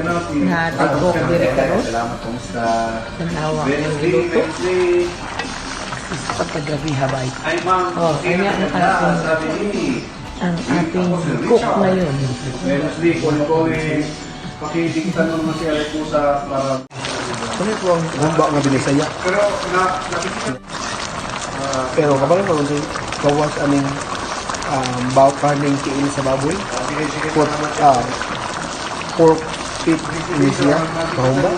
na tigok diri karon. Salamat po sa Tanawa ng giluto. Pagkagabi habay. Oh, kanya ang ating cook ngayon. Wednesday, kung pakidiktan naman si Alay po sa para... Kami po ang humba nga binisaya. Pero nakikita... Pero kabalo naman si kawas aning kaning kiin sa baboy. Pork feet ini siya, kahumba.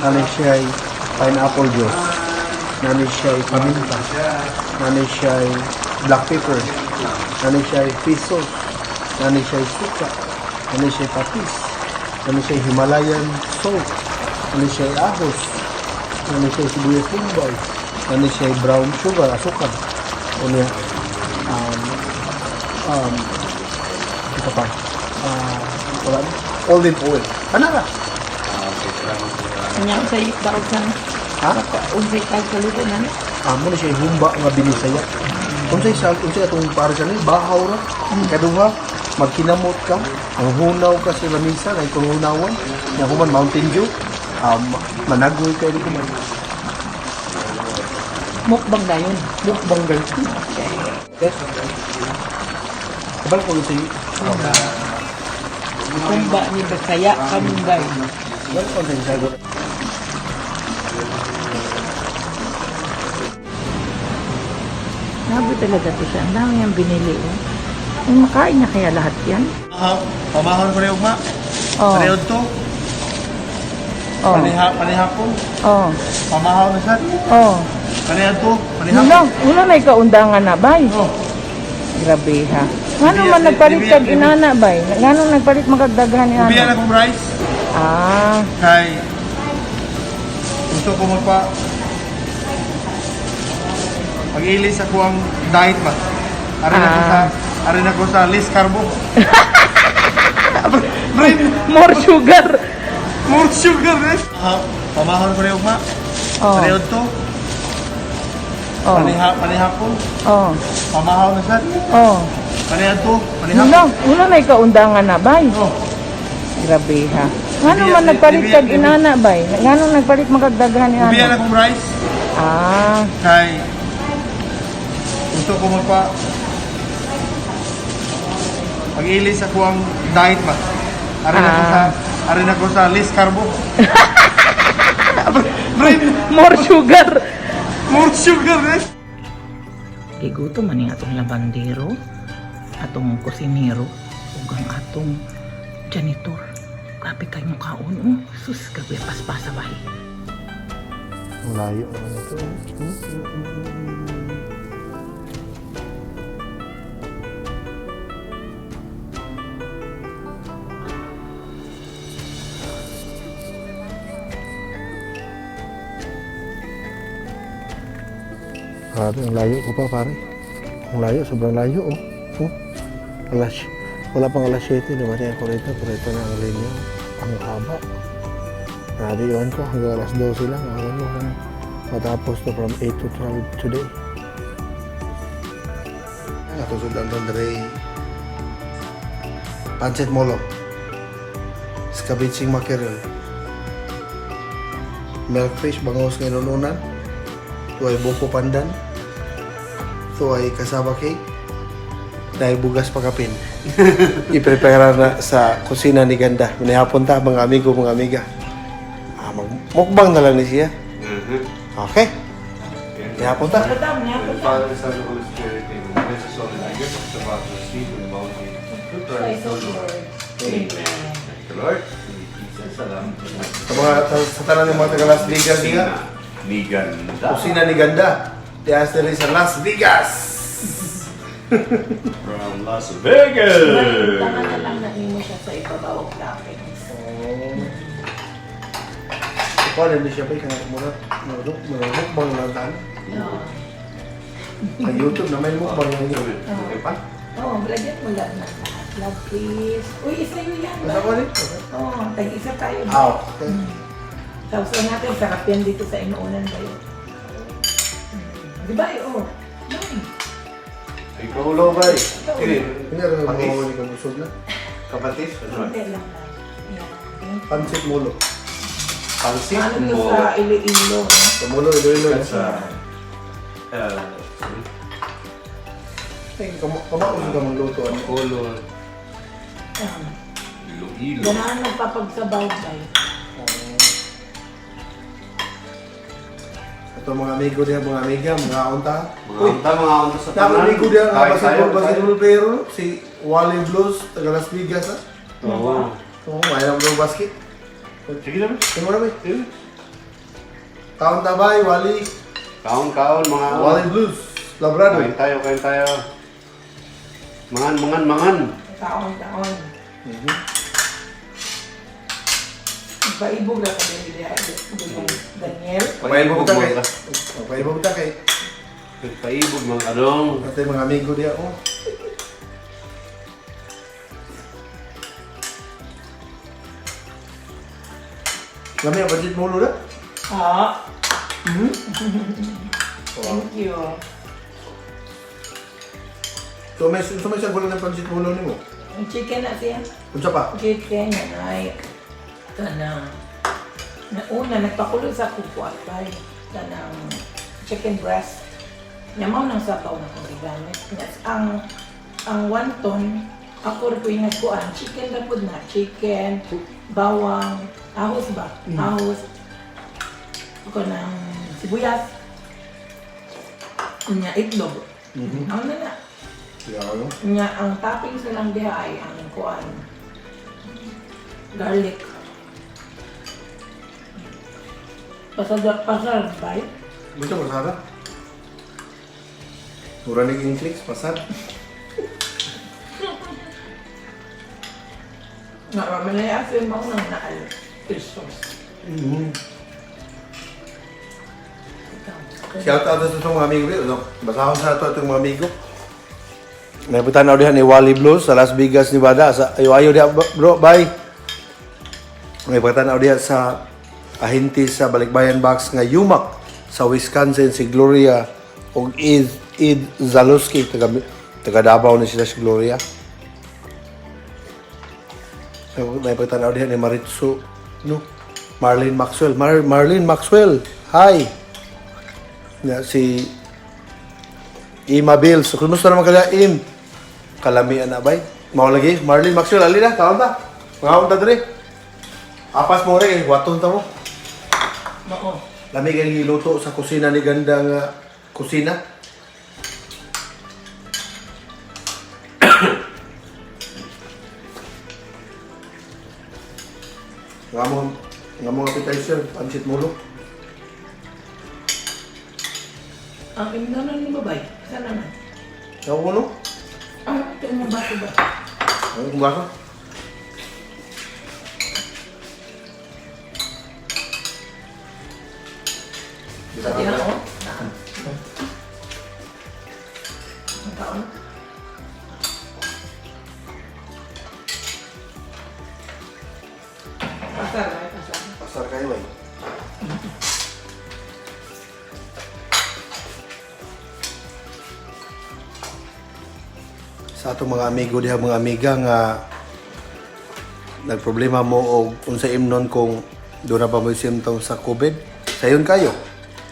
Nani siya ay pineapple juice. Nani siya ay paminta. Nani siya ay black pepper. Nani siya ay fish sauce. Nani siya ay suka. Nani siya ay patis. Nani siya ay Himalayan salt. Nani siya ay ahos. Nani siya ay sibuyas bombay. Nani siya ay brown sugar, asukal. Unya, ito pa. Wala na. Olive oil. Ano na? Kanya sa daog sa Ha? unsay kay kaluto na. Amo na siya yung humba nga binisaya. Unsay atong para sa bahaw ra. Kaduha, magkinamot ka, ang hunaw ka sa lamisa, ay kung hunawan, nga human Mountain Dew, managoy kayo di kuman. Mukbang dayon. Mukbang gayon. Yes. Kabal ko sa iyo. Kumba ni Bisaya Kamunggay. Kabal ko sa iyo. Nabi talaga to siya. Ang dami yung binili. Ang makain na kaya lahat yan? Pamahon ko rin ugma. Oh. Parehod to. Oh. Panihapon. Oh. Pamahon na siya. Oh. Parehod to. Una may kaundangan na bay. Oh. Grabe ha. Ngano man nagpalit kag inana bay? Ngano nagpalit magdaghan ni Ubiyan ana? akong rice. Ah. Kay gusto ko pag-ilis ako ang diet ba? Arin ako sa list carbo. More sugar. More sugar, eh? Pamahon ko rin ugma. Oh. Parehod to. Oh. Panihapon. Oh. Pamahon na siya. Oh. Parehod to. Panihapon. Una may kaundangan na bay. Oh. Grabe ha. Ngano man nagpalit kag inana bay? Ngano nagpalit magdaghan ni Ubiyan ana? akong rice. Ah. Kay gusto ko pag-ilis ako ang diet ba? Arin ako sa list carbo. More sugar. More sugar, eh? Iguto man yung atong labandero, atong kusinero, ug ang atong janitor. Grabe kayong kaon, oh. Sus, grabe paspas sa bahay. Malayo naman ito. Grabe, ang layo ko pa pare. Ang layo, sobrang layo oh. Wala pang alas 7, dumating ako rito, pero ito na ang linya. Ang haba. Grabe, iwan ko, hanggang alas 12 lang. Alam mo, matapos to from 8 to 12 today. Natusod ang Andre. Pancit molo. Scabitching mackerel. Milkfish, bangos ngayon unan. Ito ay buko pandan. Ito ay kasaba cake. Dahil bugas pagkapin. I-prepare na sa kusina ni Ganda. Minahapon ta mga amigo, mga amiga. Mukbang na lang ni siya. Okay. Minahapon ta. Father, Son, and Holy Spirit, amen. Bless us all in our gift, the Father, the Son, and the Holy Spirit. Amen. Thank you, Lord. Salamat. Sa tanan ng mga taga Las Vegas niya. Ni Ganda. Kusina ni Ganda. Tias na rin sa Las Vegas. From Las Vegas. Tangan na lang na mo siya sa ibabaw ng lapit. Ikaw na hindi siya pa ikangat muna. Mukbang lang tayo. Sa YouTube na may mukbang lang yun. Okay pa? Oo, lagyan mo lang na. Love please. Uy, isa yun yan. Basta ko rin? Oo, tag-isa tayo. Okay. Tapos natin, sarap yan dito sa inuunan kayo. Diba, oo. Ikaw ulo ba eh? Hindi rin mawawali ka busog na. Kapatis? Hindi lang. Pansit mulo. Pansit Ano to mo. sa Iloilo, no? Mulo, ilo-ilo. That's Kamaos ka magluto. Ano? color. Yan. Iloilo. Ganahan nagpapagsabaw tayo. Ito mga amigo niya, mga amiga, mga unta. Mga unta sa Dapat amigo niya, Kahit tayo, basketball player, no? Si Wally Blues, taga Las Vegas, ha? Oo. Oo, mayroon ng basket. Sige naman. Ito mo namin. Kaon tabay, Wally. Kaon mga Wally Blues, Labrado. Kain tayo. Mangan. Taon. Ipaibog na kami nila. Daniel. Paibog ta kay. Paibog ta kay. Paibog mga adong. Ito yung mga amigo niya, oh. Lami ang budget mo, Lula? Ah. Thank you. So may sagulan ng budget mo, Lula mo? Ang chicken na siya. Unsa pa? Chicken yan ay kanang nauna nagpakulo sa kukwatay kanang chicken breast. Namaw ng sabaw na kong gigamit. Yes, ang wonton, ako rin ko yung nagkuhan. Chicken na po na. Chicken, bawang, ahos ba? Ahos. Ako ng sibuyas. Nya itlog. Ano na. Ano? Nya ang toppings na lang diha ay ang kuan. Garlic. Pasar, right? Mucho pasada. Mura ni Inklix, pasad. Marami na yung film ako nang naal. Fish sauce. Shout out sa itong mga amigo dito. Basahon sa ito itong mga amigo. Nabutan na dihan ni Wally Blues sa Las Vegas, Nevada. Sa ayo diha bro, bye. Nabutan na diha sa ahinti sa Balikbayan Box nga Yumak sa Wisconsin si Gloria og Id Zalowski taga Davao ni sila si Gloria. Nabutan na diha ni Maritsu no Marlene Maxwell. Marlene Maxwell. Hi. Na si Ima Bills. So, kumusta naman kaya Im? Kalamian na bay. Mao lagi Marlene Maxwell ali na taon ta. Ngaon ta diri. Apas mo rin waton ta mo. Oo. Lami kay giluto sa kusina ni ganda nga kusina. Ngamong appetizer, pansit mulo. Ang imnanan ni babay. Saan naman? Ako no? Ito yung baso ba? Ano kung baka? Sa tinao? Ang taon? Pasar, ay pasar. Pasar kayo ay. Sa atong mga amigo diha mga amiga nga nagproblema mo og unsa imnon kung doon na pa mo symptoms sa COVID. Sayon kayo.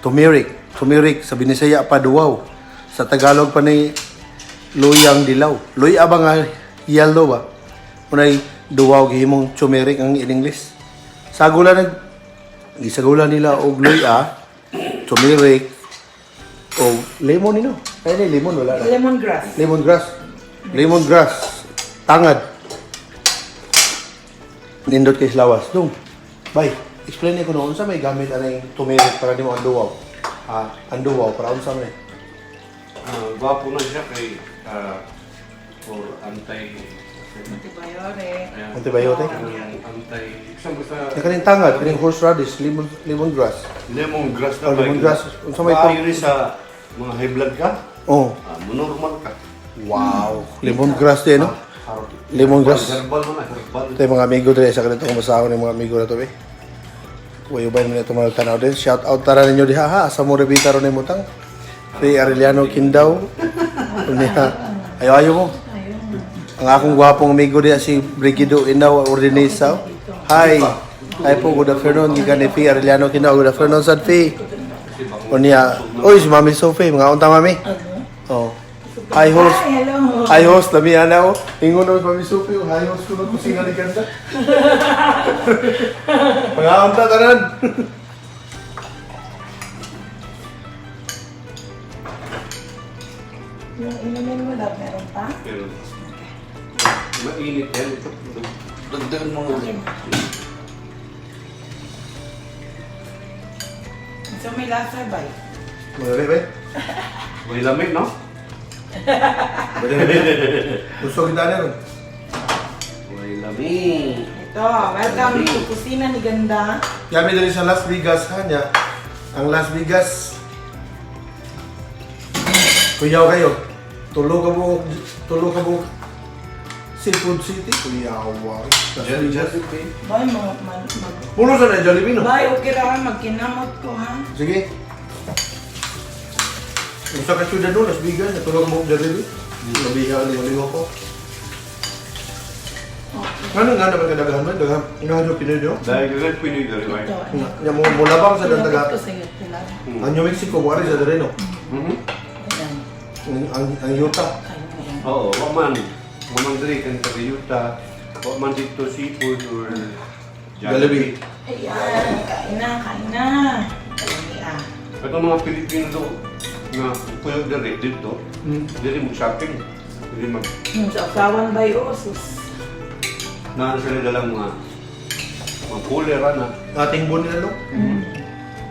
Turmeric sa Binisaya pa duwaw. Sa Tagalog pa ni luyang dilaw. Luya ba nga yellow ba? Unay duwaw gihimong turmeric ang in English. Sagulan gisagulan nila og luya, turmeric o lemon nino. Kaya ni lemon wala na. Lemongrass. Lemongrass. Tangad. Nindot kay lawas. Dung. Bay, explain ko noon sa may gamit anay turmeric para di mo anduwaw. Anduwaw para unsa man. Gwapo na siya kay for Antibiotic. Antibiotic. Isang basta Kaning tangad, kaning horseradish, lemongrass. lemongrass Oh, lemongrass. Unsa may Maayo rin sa mga high blood ka, Oh, normal ka. wow. Lemongrass din, no? Lemongrass. Herbal mo na, herbal. Ito yung mga amigo dito sa kanito kumasahon ng mga amigo na ito, eh. Wayubay mo na ito mga tanaw din. Shout out tara ninyo diha ha. Sa mo rebita ron yung mutang. Kay Arellano Kindaw. Ayo mo. Ayun. Ang akong gwapong amigo diha si Brigido Inaw Ordinesa. Dito. Hi. Hi po, good afternoon. Gikan ni Fee Arellano Kinao. Good afternoon, Sad Fee. O niya, oy, si Mami Sophie. Mga unta, Mami. Oh. Hi, host. Hi, hello. Hi, host. Lami ana, oh. Ingon na Mami Sophie. Hi, host ko na kusina ni Ganda. Mga unta, tanan. Yung inumin mo daw, meron pa? Pero, mainit yan. Dagdagan mo nga. So may lasa ba? Mga ba? May lamig, no? Gusto kita na rin. May lamig. Ito, welcome to Kusina ni Ganda. Kami dali sa Las Vegas, hanya. Ang Las Vegas, kuyaw kayo. Tulo ka mo Seafood City. Kuyaw, wow. Las Vegas. Bay, Puno sa na Jollibee, no? Bay, okay ra, magkinamot ko ha. Sige. Gusto ka syudad doon, Las Vegas, natulog mo Jollibee. Nabiha, lima ko. Ano nga naman kadagahan mo? Dagahan, nga Pinoy doon? Dahil ganun Pinoy dali, right? Ito, Yung mga mulabang sa Tulad daga. ko sa iyo, tulad. Ang New Mexico, wari sa dali, no? Mhm. Ayan, Ang Utah. kayo mo yan. Oo, waman. Waman dali kan tagayuta. Waman dito seafood or Jollibee. Ayan, kain na, kain na. Kalami ah. Itong mga Pilipino do na puyo dali dito, dili mo shopping. Dili mag Sa asawan ba yun? Sus. na sila dalang mga cooler na. Ating buwan nila, no?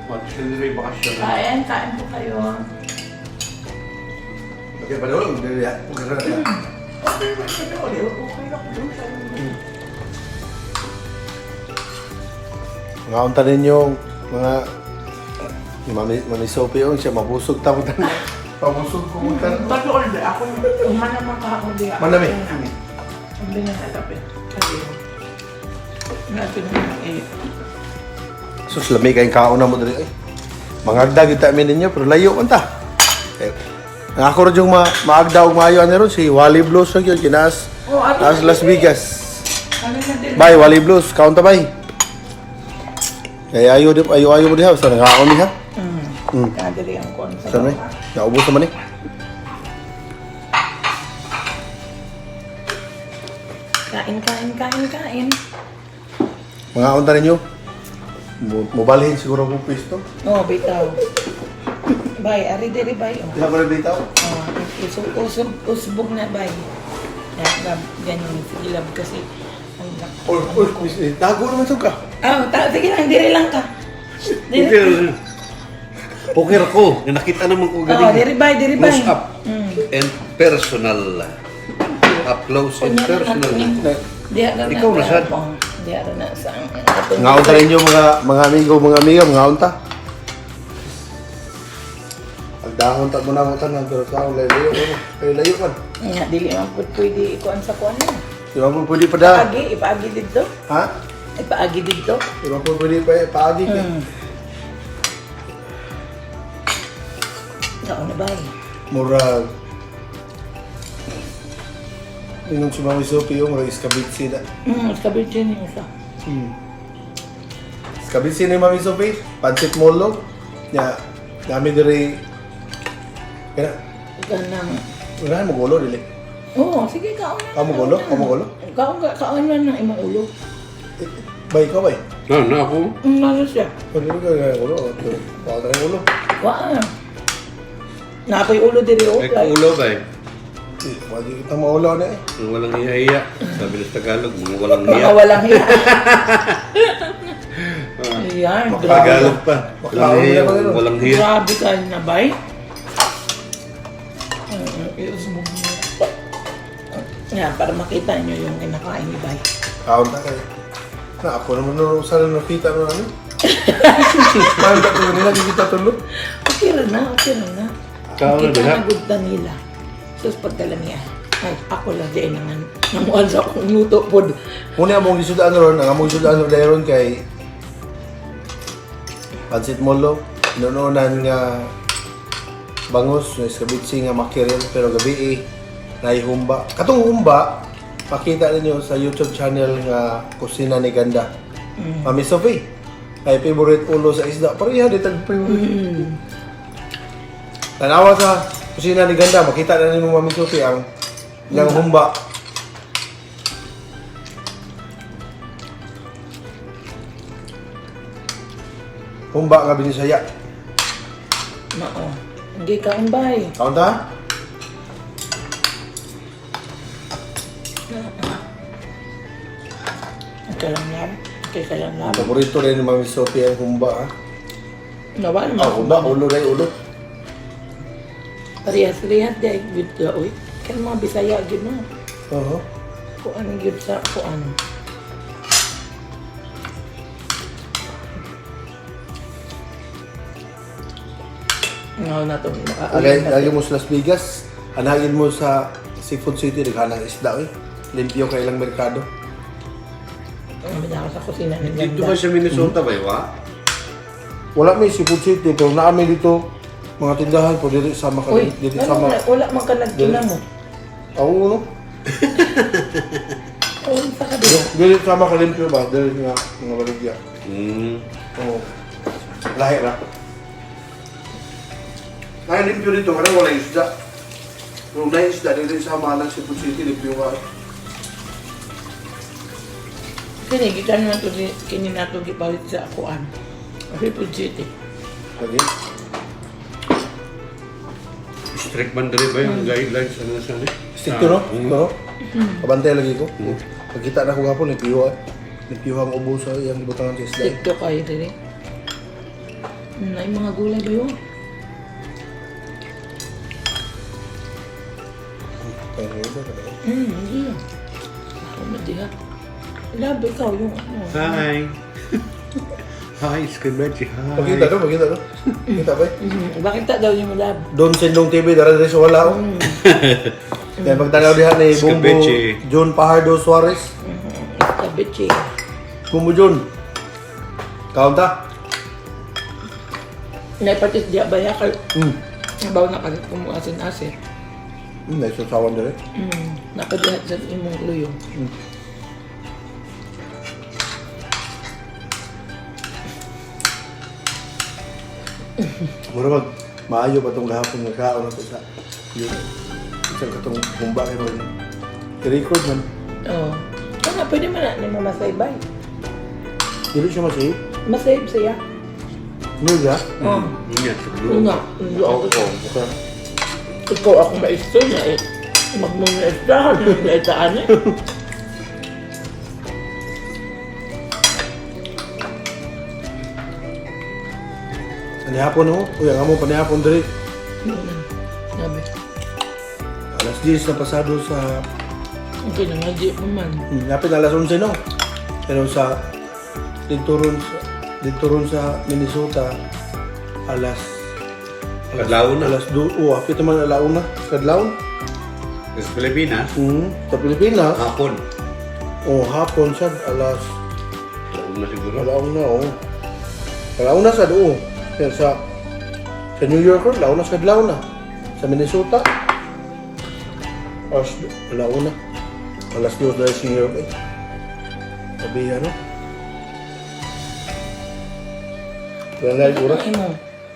At sila rin bakasyon. Kain, kain po kayo. Okay, pa doon. Okay na. Okay, okay lang. Mga unta ninyo, mga Mami Sophie, oh, siya mabusog tamo tanan. Pabusog ko mo tanan. Ba't order? Ako umana man ka ako diya. Manami. Ang binang katapit. Kasi natin eh. Sus, lamig kayong kauna mo dali. Ay, mangagdag yung tamin ninyo, pero layo man ta. Eh, ako rin yung maagdaw maayo ano ron, si Wally Blues rin yun, kinas Las Vegas. Ano na din? Bye, Wally Blues, kaunta bye. Kaya ayo mo diha, sa nakaon niya. Kadali ang kon sa Saan baba. Naubos naman eh. Kain. Mga unta ninyo, mubalhin siguro kong pwesto. Oh, bitaw. Bay, ari diri bay. Hindi na pala bitaw. Usbog na bay. Ganyan, sige lab kasi. Tago naman ito ka. Sige lang, diri lang ka. Poker ko, na nakita naman ko Oh, galing diri bay. close up and personal. Up close and personal. Ikaw na, Sad. Diya na sa Mga unta ninyo, mga amigo, mga amiga, mga unta. Pagdahon ta mo na unta ng pero sa layo man. Nga, dili man po pwede ikuan sa kuan na. Di ba po pwede pa da? Ipaagi dito. Ha? Ipaagi dito. Di ba po pwede pa paagi ka? Saan na ba? Murag. Inong si Mami Sophie yung murag iskabitsi na. Kabit dyan yung isa. Iskabitsi ni Mami Sophie, pancit molo. Ya, namin diri. Kaya, Ganang. wala mo gulo dili. Oo, sige, kaon na. Kamu gulo? Kamu gulo? Kaon na ng imong ulo. Bay ka bay. Na ako. Ano siya? Pwede ka gulo. Pakata ka gulo. Waa. Napoy ulo diri o. May ulo ba eh? Pwede kita maulaw na eh. Mga walang hiya-hiya. Sabi ng Tagalog, mga walang hiya. Mga walang hiya. Ayan, Tagalog pa. Walang hiya, walang hiya. Grabe ka na, bay. Iusbog mo. Yan, para makita nyo yung kinakain ni Bay. Kaunta kayo. Na ako naman nung sana nakita mo ano. Parang tatlo nila, hindi kita tulo. Okay na. Kaon na Kita diha. na good na nila. Sus pagdala niya. Ay, ako lang din naman. Namuan sa akong luto po. Muna among gisudaan ron, ang among gisudaan ron dahil ron kay Pancit Molo, inuunan nga bangus, iskabitsi nga makiril, pero gabi naihumba. Katong humba, pakita ninyo sa YouTube channel nga Kusina ni Ganda. Mami Sophie. Ay favorite ulo sa isda. Pareha di tag favorite. Tanawa sa kusina ni Ganda, makita na ni Mami Sophie ang ilang humba. Humba nga binisaya. Mao. Hindi ka umbay. Kaon ta? Okay lang yan. Okay ka lang lang. Paborito rin ni Mami Sophie ang humba. Ah. Nawa Ah, humba, ulo na ulo. Parehas-rehas dahil good ka, uy. Kaya mga Bisaya, good mo. Oo. Kuan good sa kuan. Ngaw na to. Lagi mo sa Las Vegas, anagin mo sa Seafood City, naghanang isda. Limpyo ka ilang merkado. Ang bida ko sa kusina ni Dito Ganda. ba sa Minnesota ba, wa? Wala may Seafood City, pero naami dito mga tindahan po dito sama ka Uy, dito ano sama. wala man ka nagkina mo. Oo, no? Oo, sa kabila. Dito sama ka limpyo ba? Dito nga mga baligya. Oo. Lahi na. Lahi limpyo dito, karena wala isda. Kung na isda, dito sama ng Seafood City, limpyo nga. Kini gikan man to kini nato gipalit sa kuan. Seafood City. Lagi. Strict man dali ba yung guidelines? Ano sa ni? Stick to, no? No? Kabantay lagi ko. Pagkita na ko gapon, limpyo. Limpyo ang ubo sa iyang ibutangan sa isda. TikTok kayo dili. Nay mga gulay ba yun? Hindi. Ako na diha. Love ikaw yung ano. Hi! Hi, Scabetti. Hi! Pagkita no? Pagkita no? Kita ba? Bakit ta daw yung love? Doon Sendong TV, dara rin sa wala ko. Kaya pagtanaw diha ni Bumbo Escabeche. John Pajardo Suarez. Kabichi. Bumbo John. Kaunta? Naipatis diya ba ya kay Hmm. baw na kalit kumuasin-asin. Naisasawan dali. Nakadihat sa imong luyo. Mura mag maayo pa itong gahapon nga kaon na ito sa yun. Isang katong humba kayo mo. I-record man. Oo. Kaya pwede man na mo masaybay. Dili siya masay. Masayb siya. Ano ba? Oo. Yan, sa Oo dulo. nga. Oo. Okay. Ikaw ako maisto niya eh. Magmumaistahan. Naitaan eh. Panihapon ho. Uy, ang amo panihapon dali. Sabi. Alas 10 na pasado sa... Okay na nga di mo man. Napit alas 11 no. Pero sa... Dito ron sa Minnesota, alas... Kadlaw na. Alas 2. Oh, apit naman alauna. Kadlaw. Sa Pilipinas, Sa Pilipinas. hapon. Oh, hapon siya. Alas... Kadlaw na siguro. Alauna, oh. Alauna sa doon. Yan sa New York, alauna sa Kadlauna. Sa Minnesota, alauna. Alas 2 dahil sa New York eh. Sabi ano? Wala na yung oras. Imo.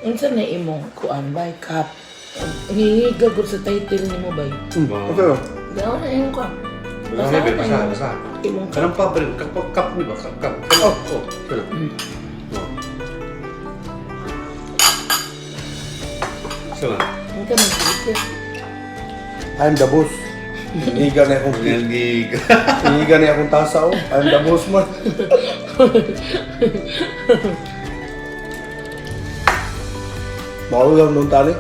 Unsa na imo kuan bay cup. Hihigagod sa title nimo bay. Okay. Daw na imo ka. Basa, basa, basa. Imong Kanang pabril, kap ni ba? Kap. Oh, oh. Sila. Sila. Ang ka nag-iisip. I'm the boss. Hiniga na akong Ngangig. hiniga na akong tasa oh. I'm the boss man. Maulam nung tali.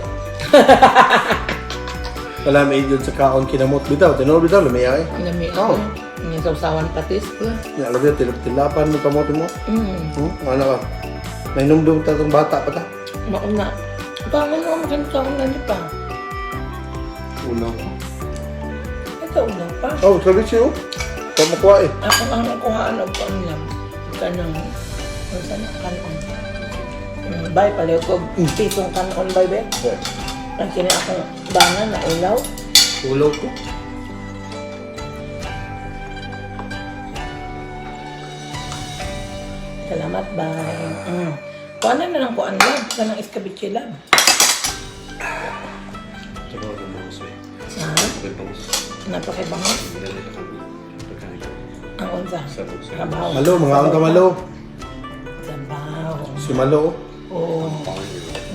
Wala may idyon sa kaon kinamot. Bitaw, tinawag bitaw, lumaya eh. Nami Oo. ako. Ang sausawan patis ko. Alam mo, tilapan mo kamote mo. Ano ka? May numdum tatong bata pa ta. Mauna. Pangan mo ang sa una niyo pa. Una. Ito una pa. Oh, sabi siyo. Pamakuha eh. Ako ang nakuhaan ng pangilam. Kanang, ang sana kanon. Bay, pala ko, pisong kanon bay, be. Ang kini akong bangan na ulaw. Ulaw ko. Salamat, bye. Kuanan na lang kuan lab. Kanang escabeche lab. Trabaho ng mga sa'yo. Ha? Okay, bangus. Napakibangos. Dali ka kami. Pagkain. Ang unsa? Sabog. Trabaho. Malo, mga unta malo. Trabaho. Si Malo. Oo.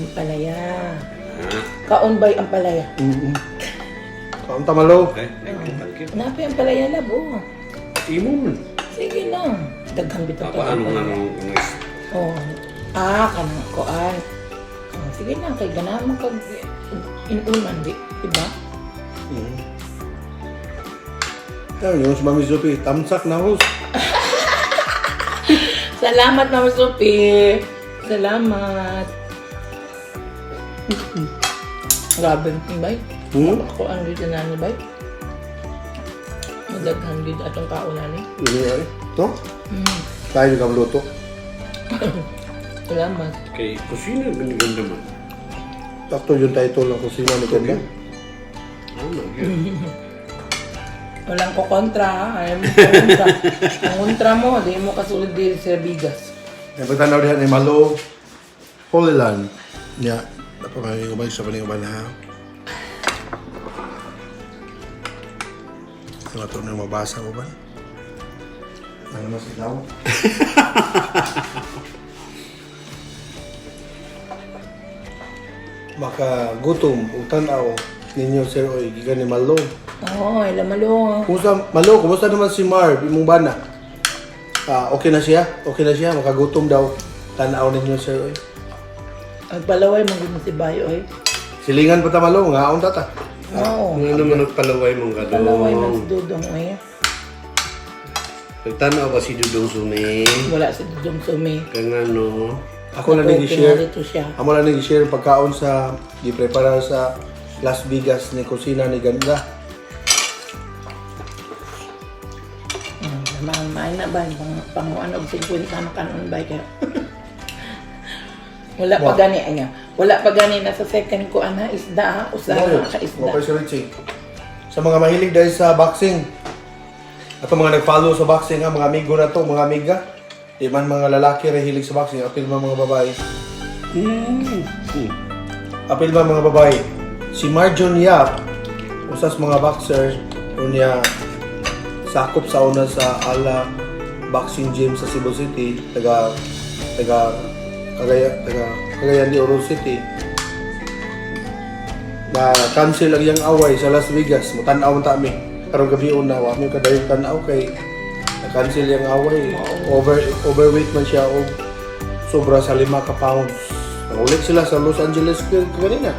Ang palaya. Kaon ba'y ang palaya? Kaunta malo. Okay, thank you. Napi ang palaya lab, oh. Imo man. Sige lang. Daghang bitaw to. Paano nga nung Oh. Kanang kuan. Sige lang, kay ganahan kag inuman, di ba? Yan, yung si Mami Sophie, tamsak na host. Salamat, Mama Sophie. Salamat. Grabe, bay. Ako ang dito na ni bay. Madaghan dito atong kaulan ni. Ini ay. No? Tayo ka luto. Salamat. kay kusina ganda man. Takto yung title ng kusina ni Kenda. Walang ko kontra, ha? Ayaw mo kontra. Ang kontra mo, di mo kasulid din sa bigas. Napagtanaw diyan ni Malo Holy Land. Nya, napamay ko ba sa paninguban ha? Sa ito na mabasa ko ba? Ano mas ilaw? Maka gutom ug tan-aw ninyo sir oy gikan ni Malo. Oo, ilang malo. Kumusta Malo, kumusta naman si Marv imong bana? Okay na siya? Okay na siya makagutom daw. Tan-aw ninyo sir oy. Agpalaway mo gud si Bayo, eh. Silingan pa ta Malo, ngaon ta ta. Oo. Ano naman nagpalaway mong Palaway man si gadong. Dudong, eh. Nagtanaw ba si Dudong Sumi? Wala si Dudong Sumi. Kaya nga no. Ako na nang i-share. Dito siya. Amo na nang i-share ang pagkaon sa gi-prepare sa Las Vegas ni kusina ni Ganda. Mahal na ba? Panguan og 50 makanon ba kaya? Wala pa gani anya. Wala pa gani na sa second ko ana isda ha, usaha ka isda. Okay, Sir Richie. Sa mga mahilig dahil sa boxing, at mga nag-follow sa boxing ha, mga amigo na to, mga amiga. Di man mga lalaki rin hilig sa boxing, apil man mga babae. Apil man mga babae. Si Marjon Yap, usas mga boxer, unya sakop sa una sa Ala Boxing Gym sa Cebu City, taga Cagayan de Oro City. Na cancel ang iyang away sa Las Vegas, mutan-aw ta mi. Karong gabi una, wa mi kadayon tan-aw kay na-cancel yung away. Overweight man siya o sobra sa 5 ka pounds. Nangulit sila sa Los Angeles kanina.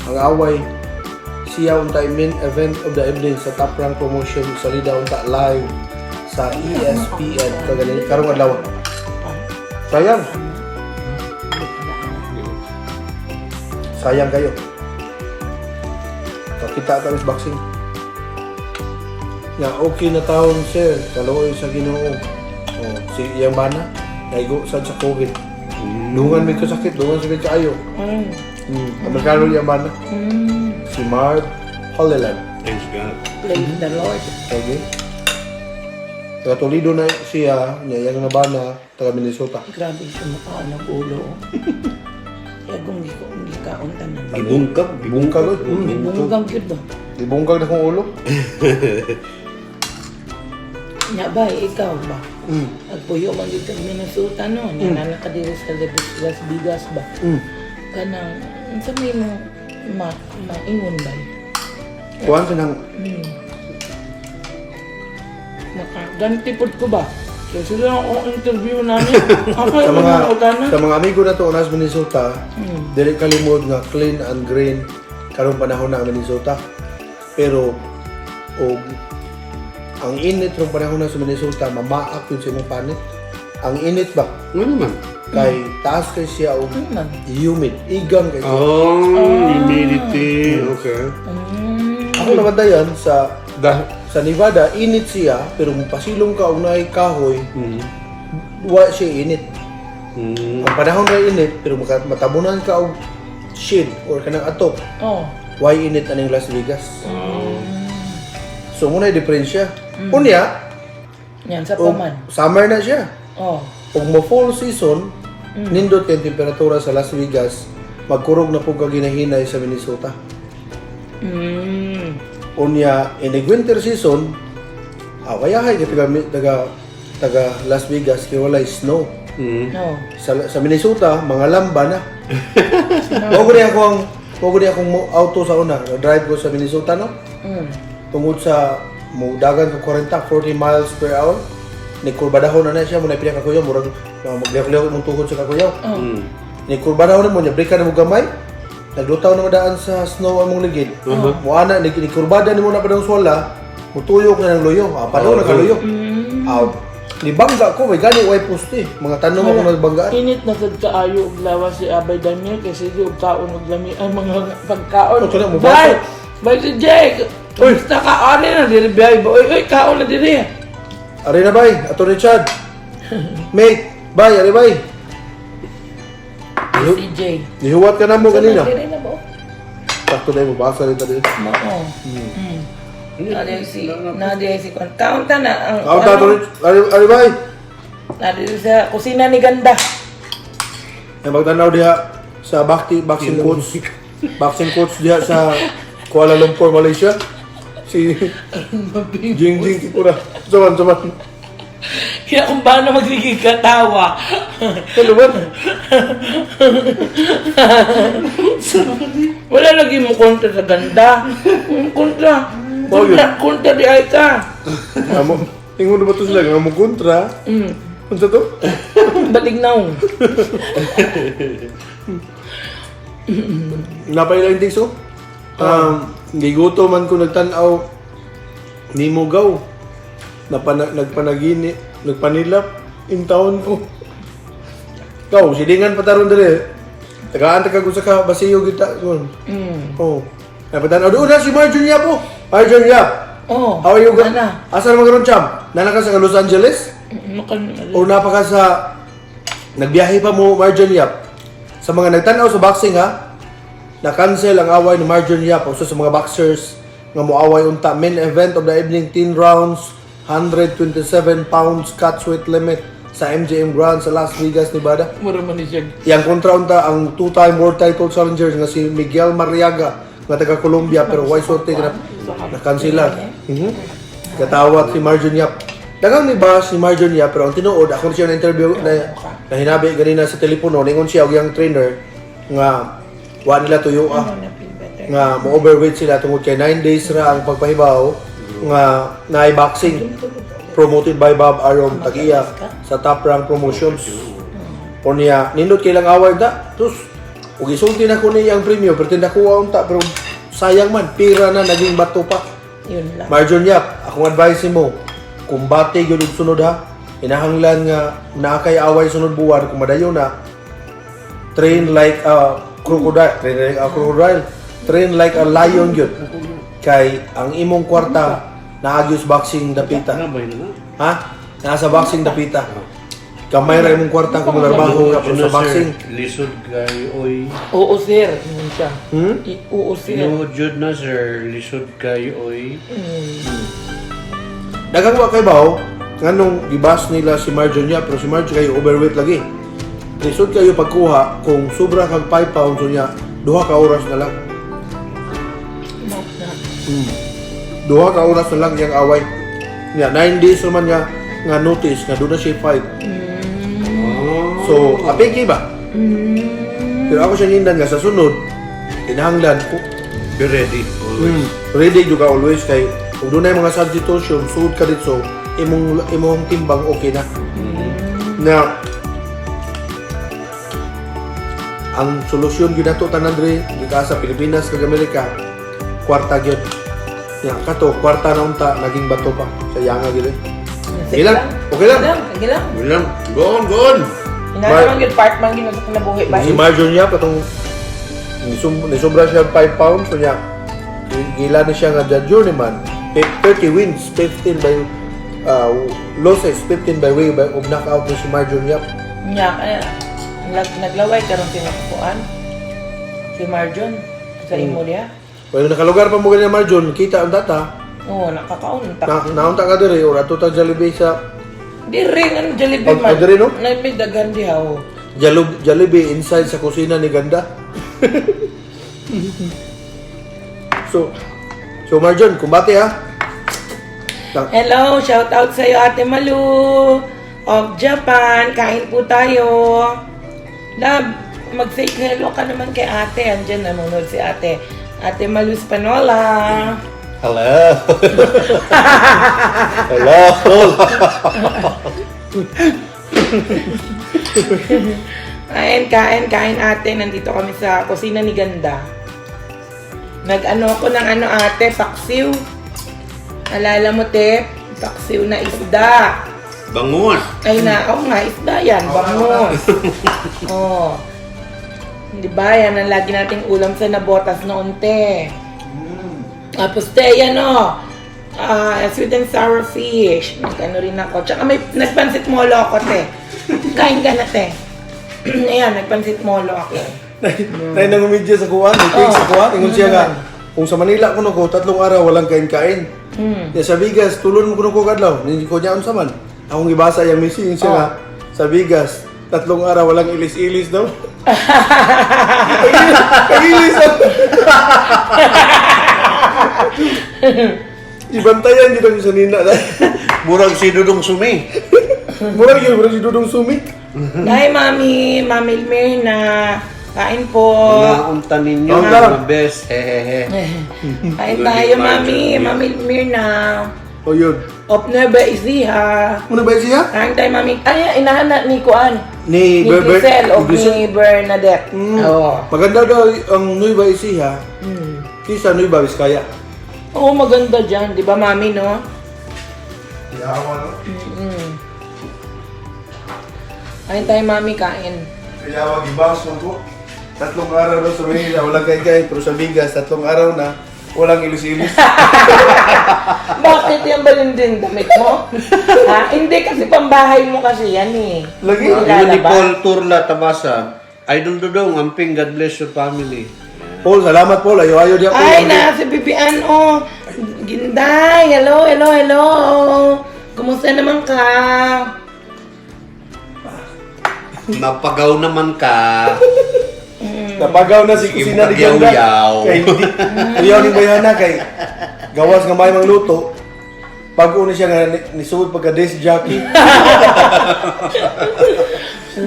Ang away, siya unta main event of the evening sa Top Rank promotion sa Lida unta live sa ESPN kagaling karong adlaw. Sayang. Sayang kayo. Kita kami sa boxing. Nga okay na taon sir, kaluoy sa Ginoo. Oh, si iyang bana, naigo sa COVID. Dungan may kasakit, dungan sakit kaayo. Amerikano iyang bana. Si Marv Holland. Thanks God. Praise the Lord. Okay. Taga Toledo na siya, niya yung nabana, taga Minnesota. Grabe siya makaon ng ulo. Kaya kung gikaon tanan. Ibungkag. Ibungkag oy. Ibunggang yun ba? Ibungkag na kong ulo. Nya ba, ikaw ba? Agpuyo man dito sa Minnesota no? Nya ka diri sa Las Vegas ba? Kanang, sa may mo maingon ba? Kuhan ka ng Ganti pod ko ba? So sila ang interview namin. sa mga amigo na to unas Minnesota, dili kalimod nga clean and green karong panahon na ang Minnesota. Pero ang init ng panahon na sa Minnesota, mamaak yun sa imong panit. Ang init ba? Ano naman? Kay taas kay siya o humid, igang kay siya. Humidity. Okay. Ako naman dayan sa Nevada, init siya, pero pasilong ka unay kahoy, wa siya init. Ang panahon na init, pero matabunan ka og shade or kanang atop, why init aning Las Vegas? So muna diferensya. Unya, Yan sa paman. summer na siya. ug mo fall season, nindot kay temperatura sa Las Vegas, magkurog na po ka ginahinay sa Minnesota. Unya, in the winter season, awayahay ka taga Las Vegas kay walay snow. No. Sa Minnesota, mga lamba na. Mo gani akong auto sa una, drive ko sa Minnesota no. Tungod sa dagan ko 40 miles per hour. Ni kurbadahon na siya mo na pila ka kuyaw, murag magliyak-liyak mong tuhod sa kakuyaw. Ni kurbadahon na mo niya, break ka na mo gamay. Naglutaw na madaan sa snow among ligid. Muana ni kurbada ni mo na padang swala, mutuyok na ng luyo. Padaw na kaluyo. Ni bangga ko, may gani way poste. Mga tanong ako nagbanggaan. Init na sad kaayo og lawas si Abay Daniel kasi di og kaon og lami ay mga pagkaon. Ito na mo Bye. Bye si Jake. Uy, basta kaon na diri biyay. Uy, kaon na diri. Ari na bay, ato ni Chad. Mate, bay, ari bay. Si Jay. Nihuwat ka na mo kanina. Diri na ba? Sakto na mo, basa rin tayo. Oo. Nadia si Kwan. Kaunta na ang Ako tato ni, ari bay. Nadia sa kusina ni Ganda. Ay magtanaw diha sa boxing coach. Boxing coach diha sa Kuala Lumpur, Malaysia. Si Jingjing Kipura. Saman. Kaya kung paano magiging katawa. Ano ba? Wala lagi mo kontra sa Ganda. Kontra di ay ka. Amo, ingon ba to sila nga mo kontra? Unsa to? Balignaw. Napailang things so? Giguto man ko nagtanaw ni Mugaw. Nagpanilap in town ko. Ikaw, silingan pataron dire. Tagaan ka sa ka basiyo kita kon. Oh. Napatanaw doon na si Marjon Yap po. Marjon Yap. Oh. How are you? Nana. Asa naman karon champ? Nana ka sa Los Angeles? O napa ka sa nagbiyahe pa mo Marjon Yap? Sa mga nagtanaw sa boxing ha, na-cancel ang away ni Marjon Yap o sa mga boxers nga moaway unta. Main event of the evening, 10 rounds, 127 pounds catchweight limit sa MGM Grand sa Las Vegas, Nevada. Mura man ni siya. Yang kontra unta ang two-time world title challenger nga si Miguel Mariaga nga taga Colombia pero why sorte na kansela. Katawat si Marjon Yap. Dagang ni ba si Marjon Yap pero ang tinuod ako siya na interview na hinabi ganina sa telepono ningon siya og yang trainer nga wa nila tuyo nga mo overweight sila tungod kay 9 days ra ang pagpahibaw nga naay boxing promoted by Bob Arum Tagiya sa Top Rank Promotions. O niya nindot kay lang award da. Tus ug isulti na ko niya ang premium pero tinda ko unta pero sayang man pira na naging bato pa. Yun lang. Marjon Yap, akong advice mo, kumbate gyud og sunod ha. Inahanglan nga naa kay away sunod buwan kung madayon na train like a crocodile, train like a lion gyud. Kay ang imong kwarta naagyos boxing dapita. Ha? Nasa boxing dapita. Kamay ra imong kwarta kung trabaho ka sa boxing. Lisod kay oy. Oo, sir. Yun siya. Oo, sir. No jud na sir, lisod kay oy. Dagang wa kay bawo nganong gibas nila si Marjon Yap pero si Marjon kayo overweight lagi. Lisod kayo pagkuha kung sobra kag 5 pounds niya, 2 ka oras na lang. 2 ka oras na lang yung away. Nga 9 days naman niya nga notice nga doon na siya fight. So, apiki ba? Pero ako siya nindan nga sa sunod, kinahanglan ko. Be ready always. Ready juga always kay kung doon na yung mga substitution, suod ka dito, imong timbang okay na. Na ang solusyon gyud nato tanan diri dito sa Pilipinas kag Amerika, kwarta gyud. Ya, kato kwarta na unta naging bato pa sa yanga gyud. Okay lang. Okay lang. Bilang, go on. Inaman yun, part man yun, nabuhi ba? Si Marjon Yap atong nisobra siya 5 pounds so niya gila na siya nga the journeyman 30 wins 15 by losses 15 by way of knockout ni si Marjon Yap. Nya, naglaway karon tinakuan si Marjon sa imo niya. Well, nakalugar pa mo ganyan Marjon, kita ang data. Oo, nakakaon. Naunta ka diri or ato ta Jollibee sa Di rin, ang Jollibee Oh, man. di rin, no? Na may dagan di ako. Jollibee inside sa kusina ni Ganda. So Marjon, kumbati ha. Hello, shout out sa iyo Ate Malu of Japan. Kain po tayo. Love, mag-say hello ka naman kay ate. Andyan nanonood si ate. Ate Malu Spanola. Hello. Hello. Kain ate. Nandito kami sa kusina ni Ganda. Nag-ano ko ng ate, paksiw. Alala mo, te? Paksiw na isda. Bangus. Ay na, nga, isda yan. Bangus. Oh. Di ba? Yan ang lagi nating ulam sa nabotas noon, te. Tapos, te, yan sweet and sour fish. Nag-ano rin ako. Tsaka may nagpansit molo ako, te. Kain ka na, te. Ayan, nagpansit molo ako. Tayo nang umidya sa kuwan, may cake sa kuwan. Ingon siya nga, kung sa Manila ko 3 araw walang kain-kain. Ya sa Bigas, tulon mo ko kadlaw. Hindi ko niya unsa man. Akong ibasa yung message siya nga, sa Bigas, 3 araw walang ilis-ilis daw. Ilis daw. Ibantayan dito sa nina. Murag si Dudong Sumi. Murag yun, si Dudong Sumi. Hi, Mami Mirna. Kain po. Naunta ninyo, Oh, tara. mga best. Hehehe. Kain tayo, Mami Mirna. O yun. Of Nueva Ecija. Muna ba siya? Kain tayo, Mami. Ay, inahanap ni Kuan. Ni Ni Grisel o ni Bernadette. Oo. Maganda daw ang Nueva Ecija kisa Nueva Vizcaya. Oo, maganda dyan. Di ba, Mami, no? Yawa, no? Kain tayo, Mami, kain. Kaya mag-ibas mo po. 3 araw daw sa Manila, walang kain-kain. Pero sa Bigas, 3 araw na, walang ilis-ilis. Bakit yan ba din damit mo? Ha? Hindi kasi pambahay mo kasi yan eh. Lagi. Hindi Yun ni lalabas. Paul Turla Tabasa. Idol Dudong, amping, God bless your family. Paul, salamat Paul. Ayaw-ayaw diyan po. Ay, na si Bibian, oh. Ginday, hello. Kumusta naman ka? Mapagaw naman ka. Napagaw na si Kusina ni Ganda. Pagyaw-yaw. Kay hindi. Ayaw ni Bayana kay gawas nga may mang luto. Pag-una siya nga nisuod pagka disc jockey.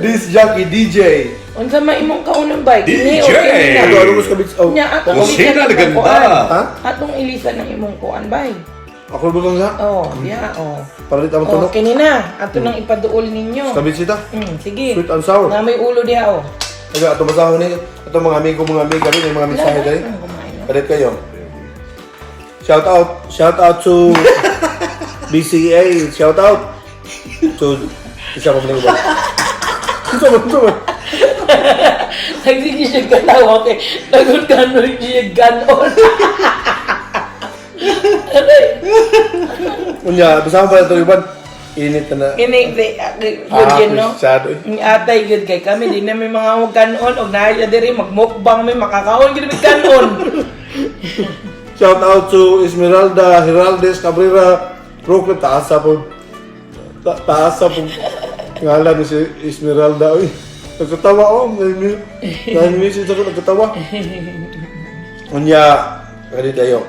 Disc jockey, DJ. Unsa may imong kaunang bike? DJ! Ano mo sa kabits? Oh. Nya ato Kusina ni Ganda. Ha? Atong ilisan ng imong kuan bay. Ako ba nga? Oh, yeah, oh. Para dito ang Oh, tunok. kinina. Ato nang ipaduol ninyo. Kabits ita. Sige. Sweet and sour. Na may ulo diha, oh. Kaya ato basahon ni. Ato mga amigo, mga amiga, may mga mensahe dali. Palit kayo. Shout out to BCA. Shout out to isa pa ba? Ito ba? Nagsige siya katawa kay nagulkanon siya ganon. Unya, basahon pa ito iban. Init na. Kini good yun, no? Masyado. Ang atay good kay kami di na may mga huwag kanon og naaya diri magmukbang may makakaon gid may kanon. Shout out to Esmeralda Heraldes Cabrera. Proclaim taasa po. Taasa po. Ngalan ni si Esmeralda. Uy, nagkatawa ako. Dahil message ako nagkatawa. Unya, kani tayo.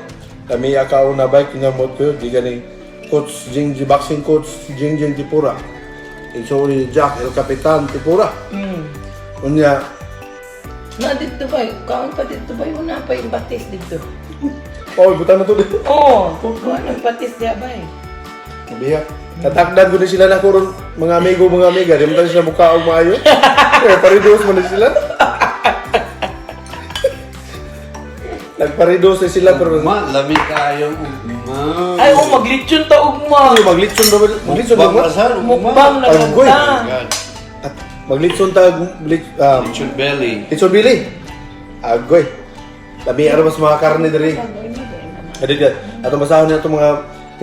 Kami akaw na bike nga mo ko. Di gani Coach Jingji, boxing coach Jingjing Tipura. Sorry, Jack El Capitan Tipura. Unya, Na dito ba? Kaon pa dito ba? Wala pa yung batis dito. oh, buta na to dito. Oo, kukuha ng batis diya ba eh. Biya. Tatakdan ko na sila na kuron mga amigo, mga amiga. Di man sila mukha og maayo. Paridos man na sila. Nagparidos na sila pero Ma, lami kayong ugma. Ay, maglitsyon ta ugma. maglitson ba? Maglitson ba? Mukbang asal, Mukbang na Agoy. ganda. At maglitson ta Lechon belly. litson bili. Agoy. Labi ara mas mga karne diri. Adit atong basahon na itong mga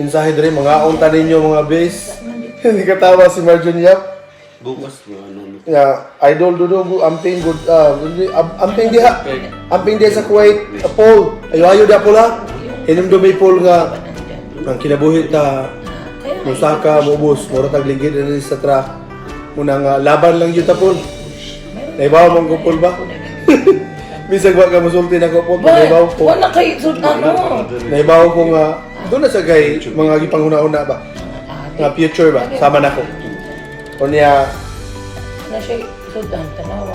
mensahe diri, mga unta ninyo mga base. Hindi katawa si Marjon Yap. Bukas na ano. Ya, idol Dudong amping good amping diha. Amping diha sa Kuwait. Paul, ayo-ayo da pula. Inom do may Paul nga ang kinabuhi ta Musaka, mubos, mura tagligid na sa truck. Muna nga, laban lang yun tapon. Naibaw mong kupol ba? Bisag ba ka musulti na kupol? Naibaw ko. Wala kay sud ano. Naibaw ko nga, doon na sa kay mga gipanghuna-una ba? Nga future ba? Sama na ko. O niya, Na siya sud ang tanawa.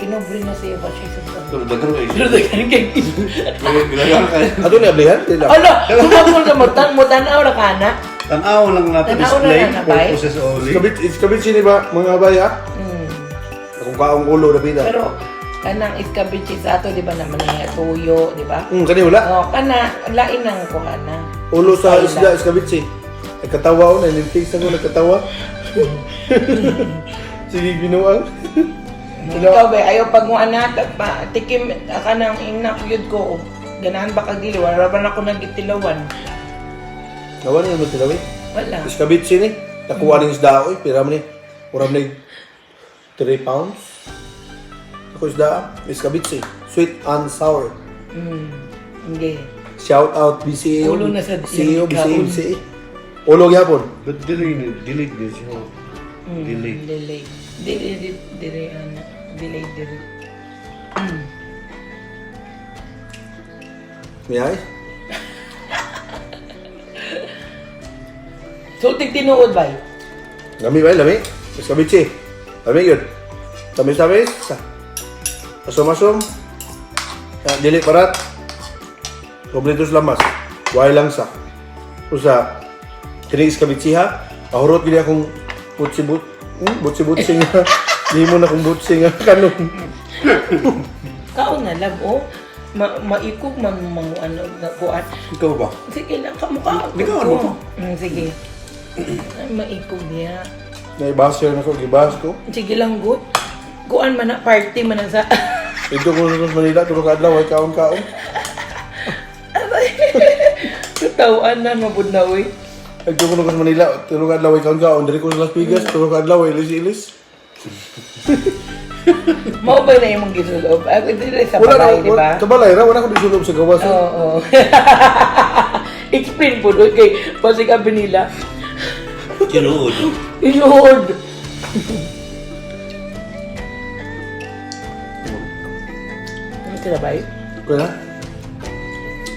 Pinobre na siya ba siya sud. Pero dagang kayo. Pero dagan kay. Dagang kayo. ato ni ablihan? Dila. Ala, sumapol ka mo tanaw ra kana. Tanaw lang natin Tanaw display na ba? purposes only. Iskabit sini ba, mga baya? Hmm. Akong kaong ulo na pita. Pero kanang iskabichi sa ato di ba naman nga tuyo, di ba? Kani wala. Oh, kana lain ang kuhana. Ulo sa isda, iskabit si. Nagkatawa ko, nanintigs ako, nagkatawa. Sige, ginuang. Ikaw ba ayaw pag mo anak pa tikim ka nang ingnak yun ko. Ganahan ba kag dili wala ba na ako nagitilawan. Gawa niya mo tilawi. Wala. Iskabit sini. Nakuha ng isda ako, pira mo ni. Uram ni 3 pounds. Ako isda, iskabit si. Sweet and sour. Hindi. Shout out BCAO. Ulo na sa CEO, kaon. BCAO. Ulo gyapon. But delay din siya. Delay. Delay. Delay ano. Delay. Miyay? So tinuod ba? Lami ba? Lami? Iskabit si. Lami yun. Tamis-tamis. Asom-asom. Dili parat. Kompletos lamas. Way lang sa. Usa. Kini iskabit siha. Ahurot gini akong butsibut. Butsibutsi nga. Di mo na kong butsi nga kanon. Kaon na lab oh. Maikog man ano na kuan. Ikaw ba? Sige lang kamukha. Ikaw, ano to? Sige. Ay, maikog niya. Naibasyo na ko. Gibas ko. Sige lang good. Kuan man na party man na sa. Ito ko sa Manila. Tulog adlaw. Ay kaon-kaon. Tutawan na mabud na uy. Ito ko sa Manila. Tulog adlaw. Ay kaon-kaon. Dari ko sa Las Vegas. Tulog adlaw. Ay ilis-ilis. Mao ba na imong gisulob? Ako dili sa Wala balay, na. di ba? Sa balay ra. Wala ko disulob sa gawas. Oo. Explain po doon kay Pasig Avenida. Kinuod. Inuod. Ano sila ba eh? Kaya?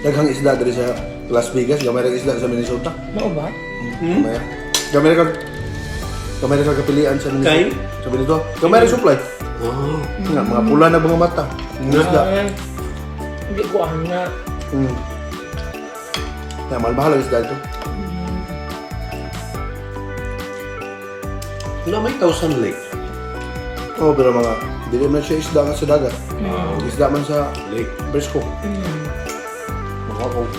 Daghang isda dari sa Las Vegas. Gamay ra isda sa Minnesota. Mao ba? Gamay. Gamay ra kapilian sa Minnesota. Kay? Sa Minnesota. Gamay ra supply. Oh. Nga, mga pula na mga mata. Isda. Ay, hindi ko na. Ya, mahal-mahal ang isda ito. Na may 1,000 lake. Oo, pero mga, hindi man siya isda nga sa dagat. Isda man sa Lake. Brisco. Makakong.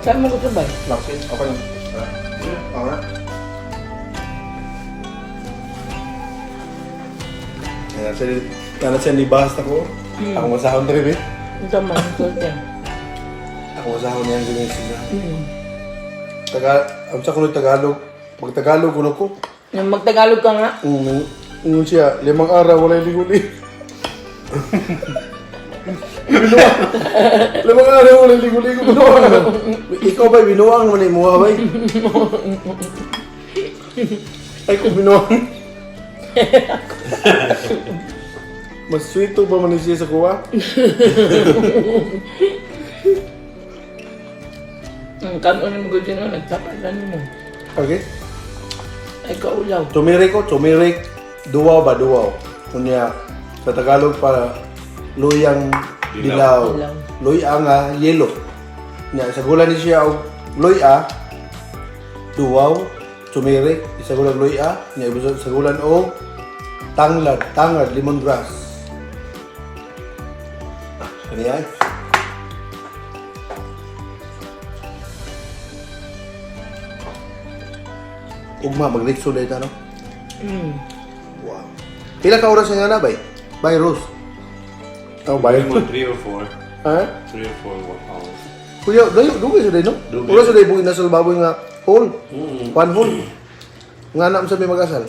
Saan mo gusto ba? Laksin, okay lang. Ako na. Yan siya ni Bahas ako. Ako masahon rin eh. Ito man, sultan. Ako masahon niyan ganyan sila. Ang sa kuno Tagalog. Pag Tagalog kuno ko. Yung magtagalog ka nga. Siya, 5 araw wala liguli. 5 araw wala liguli ko. Ikaw ba binuang man mo ha bay? Ay ko binuang. Mas sweet ba man siya sa kuha? Kanon mo gusto na, nagsapalan mo. Okay. Ay, kaulaw. Tumirik. Duwaw ba? Duwaw. Kunya, sa Tagalog para luyang dilaw. Dilaw. Luya nga, yelo. Nya, sa gulan ni siya og luya, duwaw, tumirik, isa gulan luya, nya ibig sa gulan og tangad, lemongrass. Ano yan? Ugma, mag-litso dahil ano? Wow. Pila ka oras nga na, bay? Bay, Rose. Oh, bay. 3 or 4. Ha? 3 or 4 hours. Kuya, dugay sa day, no? Dugay. Oras sa day, buhay na sa baboy nga hole. One hole. Nga na sa may mag-asal.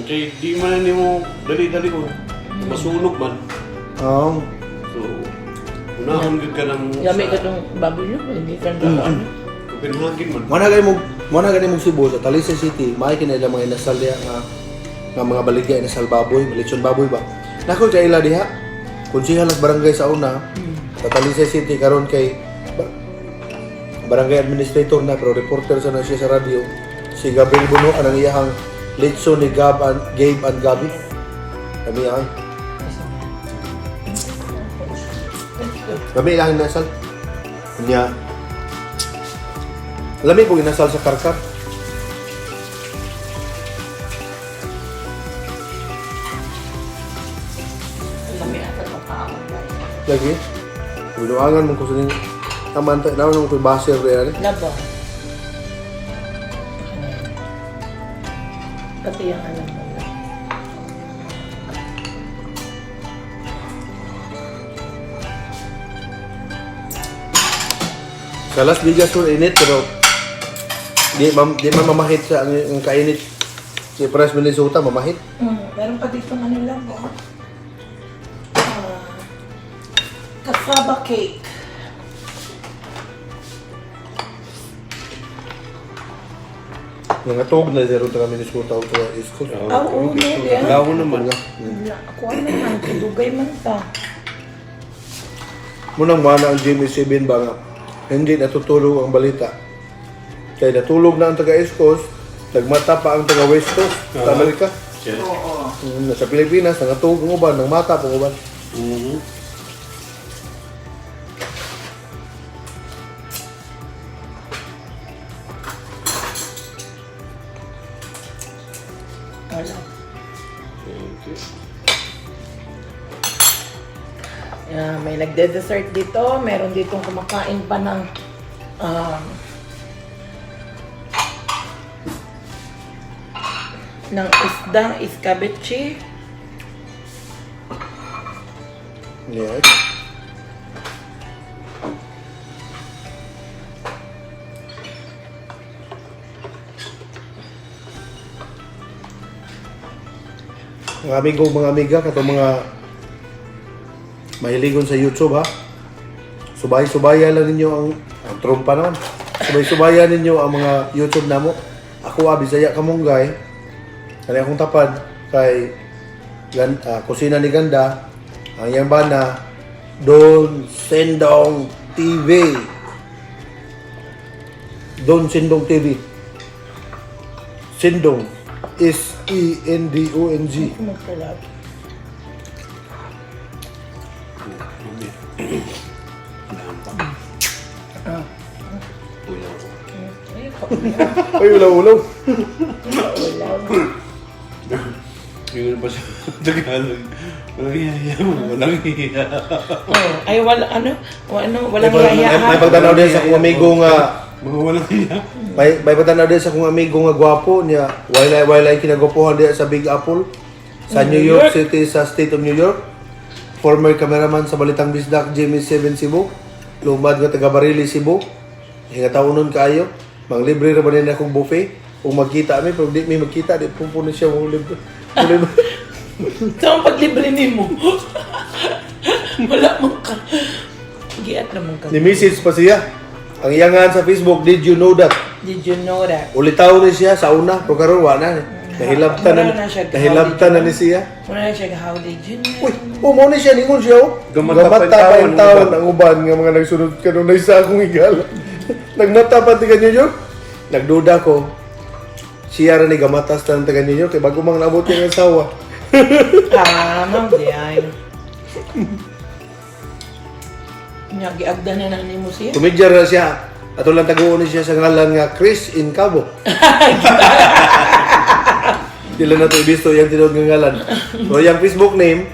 Kay di man ni mo dali-dali ko. Masunog man. Oo. So, unahon gid ka ng Gamit ka itong baboy nyo, hindi ka na ano. Copenhagen man. Managay mo Mo na gani mong Cebu sa Talisay City, may kinailang mga inasal diha nga mga baligya inasal baboy, lechon baboy ba. Nako kay ila diha. Konsehal ng barangay sa una, sa Talisay City karon kay barangay administrator na pero reporter sa na siya sa radio. Si Gabriel Buno anang iyahang lechon ni Gabe and Gabi. Kami yan. Kami lang inasal. Kanya lami po inasal sa karkar. Lami ata ng kaaway. Lagi. Binuangan mo ko sa nyo. Tamantay. Naman mo ko baser rin. Laba. Pati yung alam mo na. Sa Las Vegas ko init pero di man mamahit sa ang kainit. Si Press Minnesota mamahit. Meron pa dito nga nila mo. Cassava cake. Nga tog na zero ta Minnesota o sa East Coast. Oo, hindi. Lawo naman. Ako naman, dugay man ta. Munang mana ang Jimmy 7 ba nga hindi natutulog ang balita. Kaya natulog na ang taga East Coast, nagmata pa ang taga West Coast sa Amerika. Oo. Sa Pilipinas, nangatulog ang uban, nang mata pa ang uban. Wala. May nagde-dessert dito. Meron ditong kumakain pa ng isdang escabeche. Yeah. Mga amigo, mga amiga, katong mga mahiligon sa YouTube ha. Subay-subayan lang ninyo ang trompa naman. Subay-subayan ninyo ang mga YouTube namo. Ako Bisaya Kamunggay. Kani akong tapad kay Kusina ni Ganda. Ang iyang bana Don Sendong TV. Don Sendong TV. Sendong SENDONG. Magkalab. Ay, ulaw-ulaw. Yun pa sa Tagalog. Walang hiya mo, walang hiya. Ay, walang hiya. May pagtanaw din sa kong amigo nga Mga walang hiya. may pagtanaw din sa kong amigo nga gwapo niya. Wailay kinagwapuhan diya sa Big Apple sa New York City sa State of New York. Former cameraman sa Balitang Bisdak Jimmy 7 Cebu. Lumad nga taga Barili Cebu. Hingatawon kayo. Mang libre ra ba nila akong buffet? Kung magkita kami, pero di may magkita, di pupunin siya mong libre. Saan paglibre ni mo? Wala mong ka. Giat naman ka. Ni message pa siya. Ang iyangan sa Facebook, did you know that? Did you know that? Ulitaw ni siya sa una, pero karon wala na. Nahilabtan na ni siya. Muna na siya, how did you know? Uy, mo ni siya, ningon siya. Gamata pa yung yung taon ang uban nga mga nagsunod ka nung naisa akong igala. Nagmata pa taga New York. Nagduda ko. Siya rin ni gamatas na ng taga New York. Kaya bago mang nabot yung asawa. Mang diyan. Giagda na na ni mo siya. Tumidjar na siya. Ato lang taguon ni siya sa ngalan nga Chris in Cabo. Dila na ito ibisto yung tinod ng ngalan. So yung Facebook name,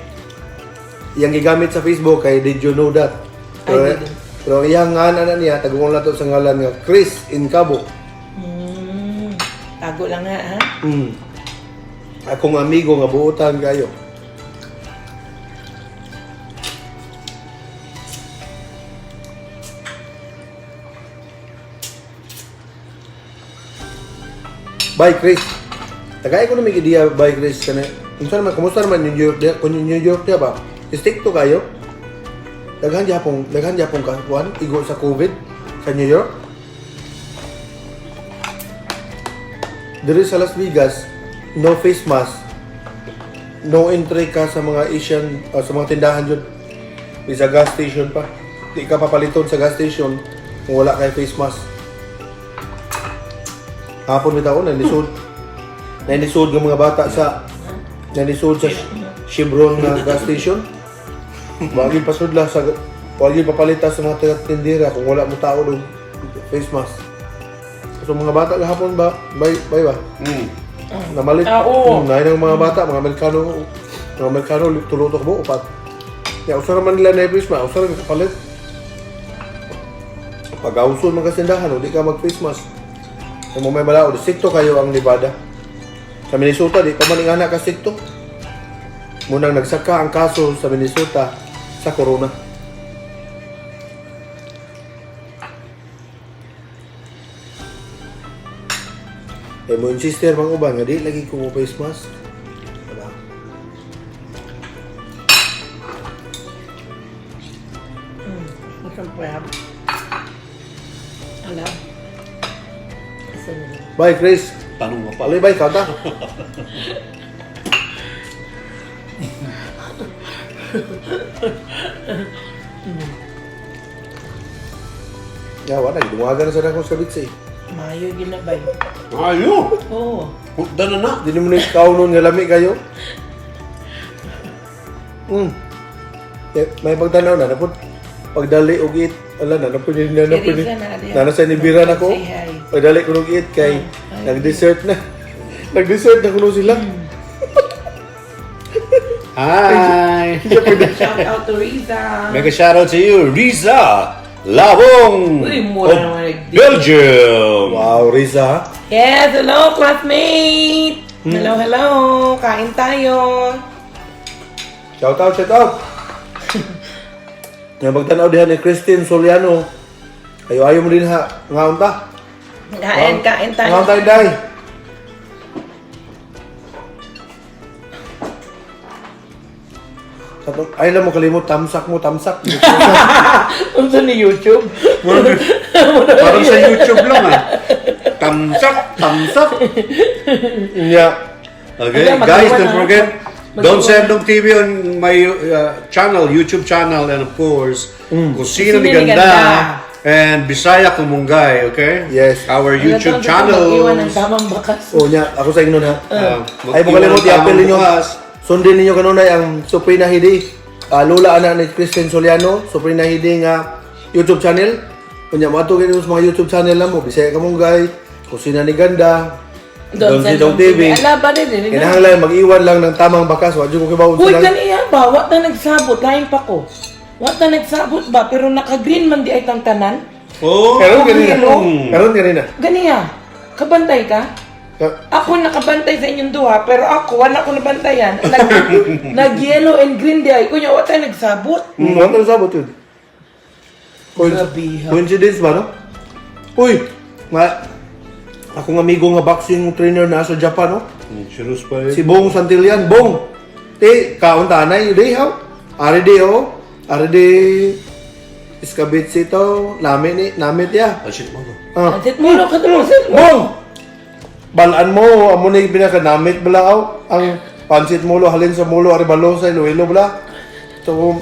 yung gigamit sa Facebook kay Did You Know That? I didn't. Pero yung nga na niya, taguon na ito sa ngalan nga Chris in Cabo. Tago lang nga, ha? Akong amigo nga buutan kayo. Bye, Chris. Tagay ko na may idea, bye, Chris. Kumusta naman New York? Kung New York diya ba? Stick to kayo? Daghan Japong kakuan, igo sa COVID sa New York. diri sa Las Vegas, no face mask, no entry ka sa mga Asian, sa mga tindahan dyan. Di sa gas station pa. Di ka papaliton sa gas station kung wala kay face mask. Hapon bitaw ko, nanisod ng mga bata sa Chevron na gas station. Wagi pasudla sa wagi papalita sa mga tindera kung wala mo tao ng face mask. So mga bata gahapon ba? Bay ba? Namalit. Oo. Nain ng mga bata, mga Amerikano tulo-tok mo upat. Ya usara man nila na face mask, usara ka palit. Pag auson man kasindahan, di ka mag face mask. Kung may balao, distrito kayo ang Nevada. Sa Minnesota, di pa man ingana ka distrito. Munang nagsaka ang kaso sa Minnesota sa corona. Mo insister mang uban nga di lagi ko mo face mask. Wala. Isang crab. Alam. Bye Chris. Tanong mo pa. Palay bye kata. Ya, wala. Dumaga na sa dakong sa bitsi. Mayo ginabay. Ayo! Oo. Hukda na na. Di mo na kaunon nga lami kayo. May pagtanaw na. Napod, pagdali og it. Ala na, napod yun na. Napod yun. Nanasa nibiran ako. Say hi. Pagdali ko ng it kay nag-dessert na. Nag-dessert na kuno sila. Hi! Shout out to Riza. Mega shoutout to you, Riza Labong Uy, mura of naman nag- Belgium. Wow, Riza. Yes, hello classmate. Hello, hello. Kain tayo. Shout out, shout out. Nga magtanaw diha ni Christine Soliano. Ayo mo din ha. Ngaon ta. Kain tayo. Ngaon tayo, day. Ay lang mo kalimot, tamsak mo, tamsak. Unsa ni YouTube? Parang sa YouTube lang ah. Tamsak, tamsak. Yeah. Okay, Alam, guys, mag-iwan don't na. forget, Don't Mag-iwan. Sendong TV on my channel, YouTube channel, and of course, Kusina ni Kusina ni Ganda, Ganda. and Bisaya Kumunggay, okay? Yes. Our YouTube Mag-iwan ng channels. tamang bakas. Oh, nya, ako sa inyo na. Ay, Mag-iwan mo kalimot, ng tamang i-appel ninyo. bukas. Sundin ninyo kanunay ang Suprina Hidi. Lula anak ni Christine Soliano, Suprina Hidi nga YouTube channel. Kunya mo ato kayo sa mga YouTube channel lang mo. Bisaya Kamunggay, Kusina ni Ganda, Don Sendong TV. Ala ba din? Kinahanglan mag-iwan lang ng tamang bakas. Wadyo ko kibaw Uy, sila. kaniya ba? Wat na nagsabot. Lain pa ko. Wat na nagsabot ba? Pero naka-green man di ay tang tanan. Oh, Karon kanina. Hello? Karon kanina. Ganiya. Kabantay ka? Ako nakabantay sa inyong duha, pero ako, wala ko nabantayan. Nag-yellow and green di ay. Kunya, wat na nagsabot. Ano ang sabot yun? Grabe, ha? Coincidence ba, no? Uy! Akong amigo nga boxing trainer na sa Japan, no? Churros pa rin. Si Bong Santillan. Bong! Te, kaon tanay, di how? Ari di, oh. Ari di... Iskabit sito. Namit ya. Oh, shit mo to. Ah. Sit mo, ka mo, sit mo. Bong! Balaan mo, amo na yung pinaka-namit bala, oh. Ang pansit mulo, halin sa mulo, aribalo sa Iloilo bala. So,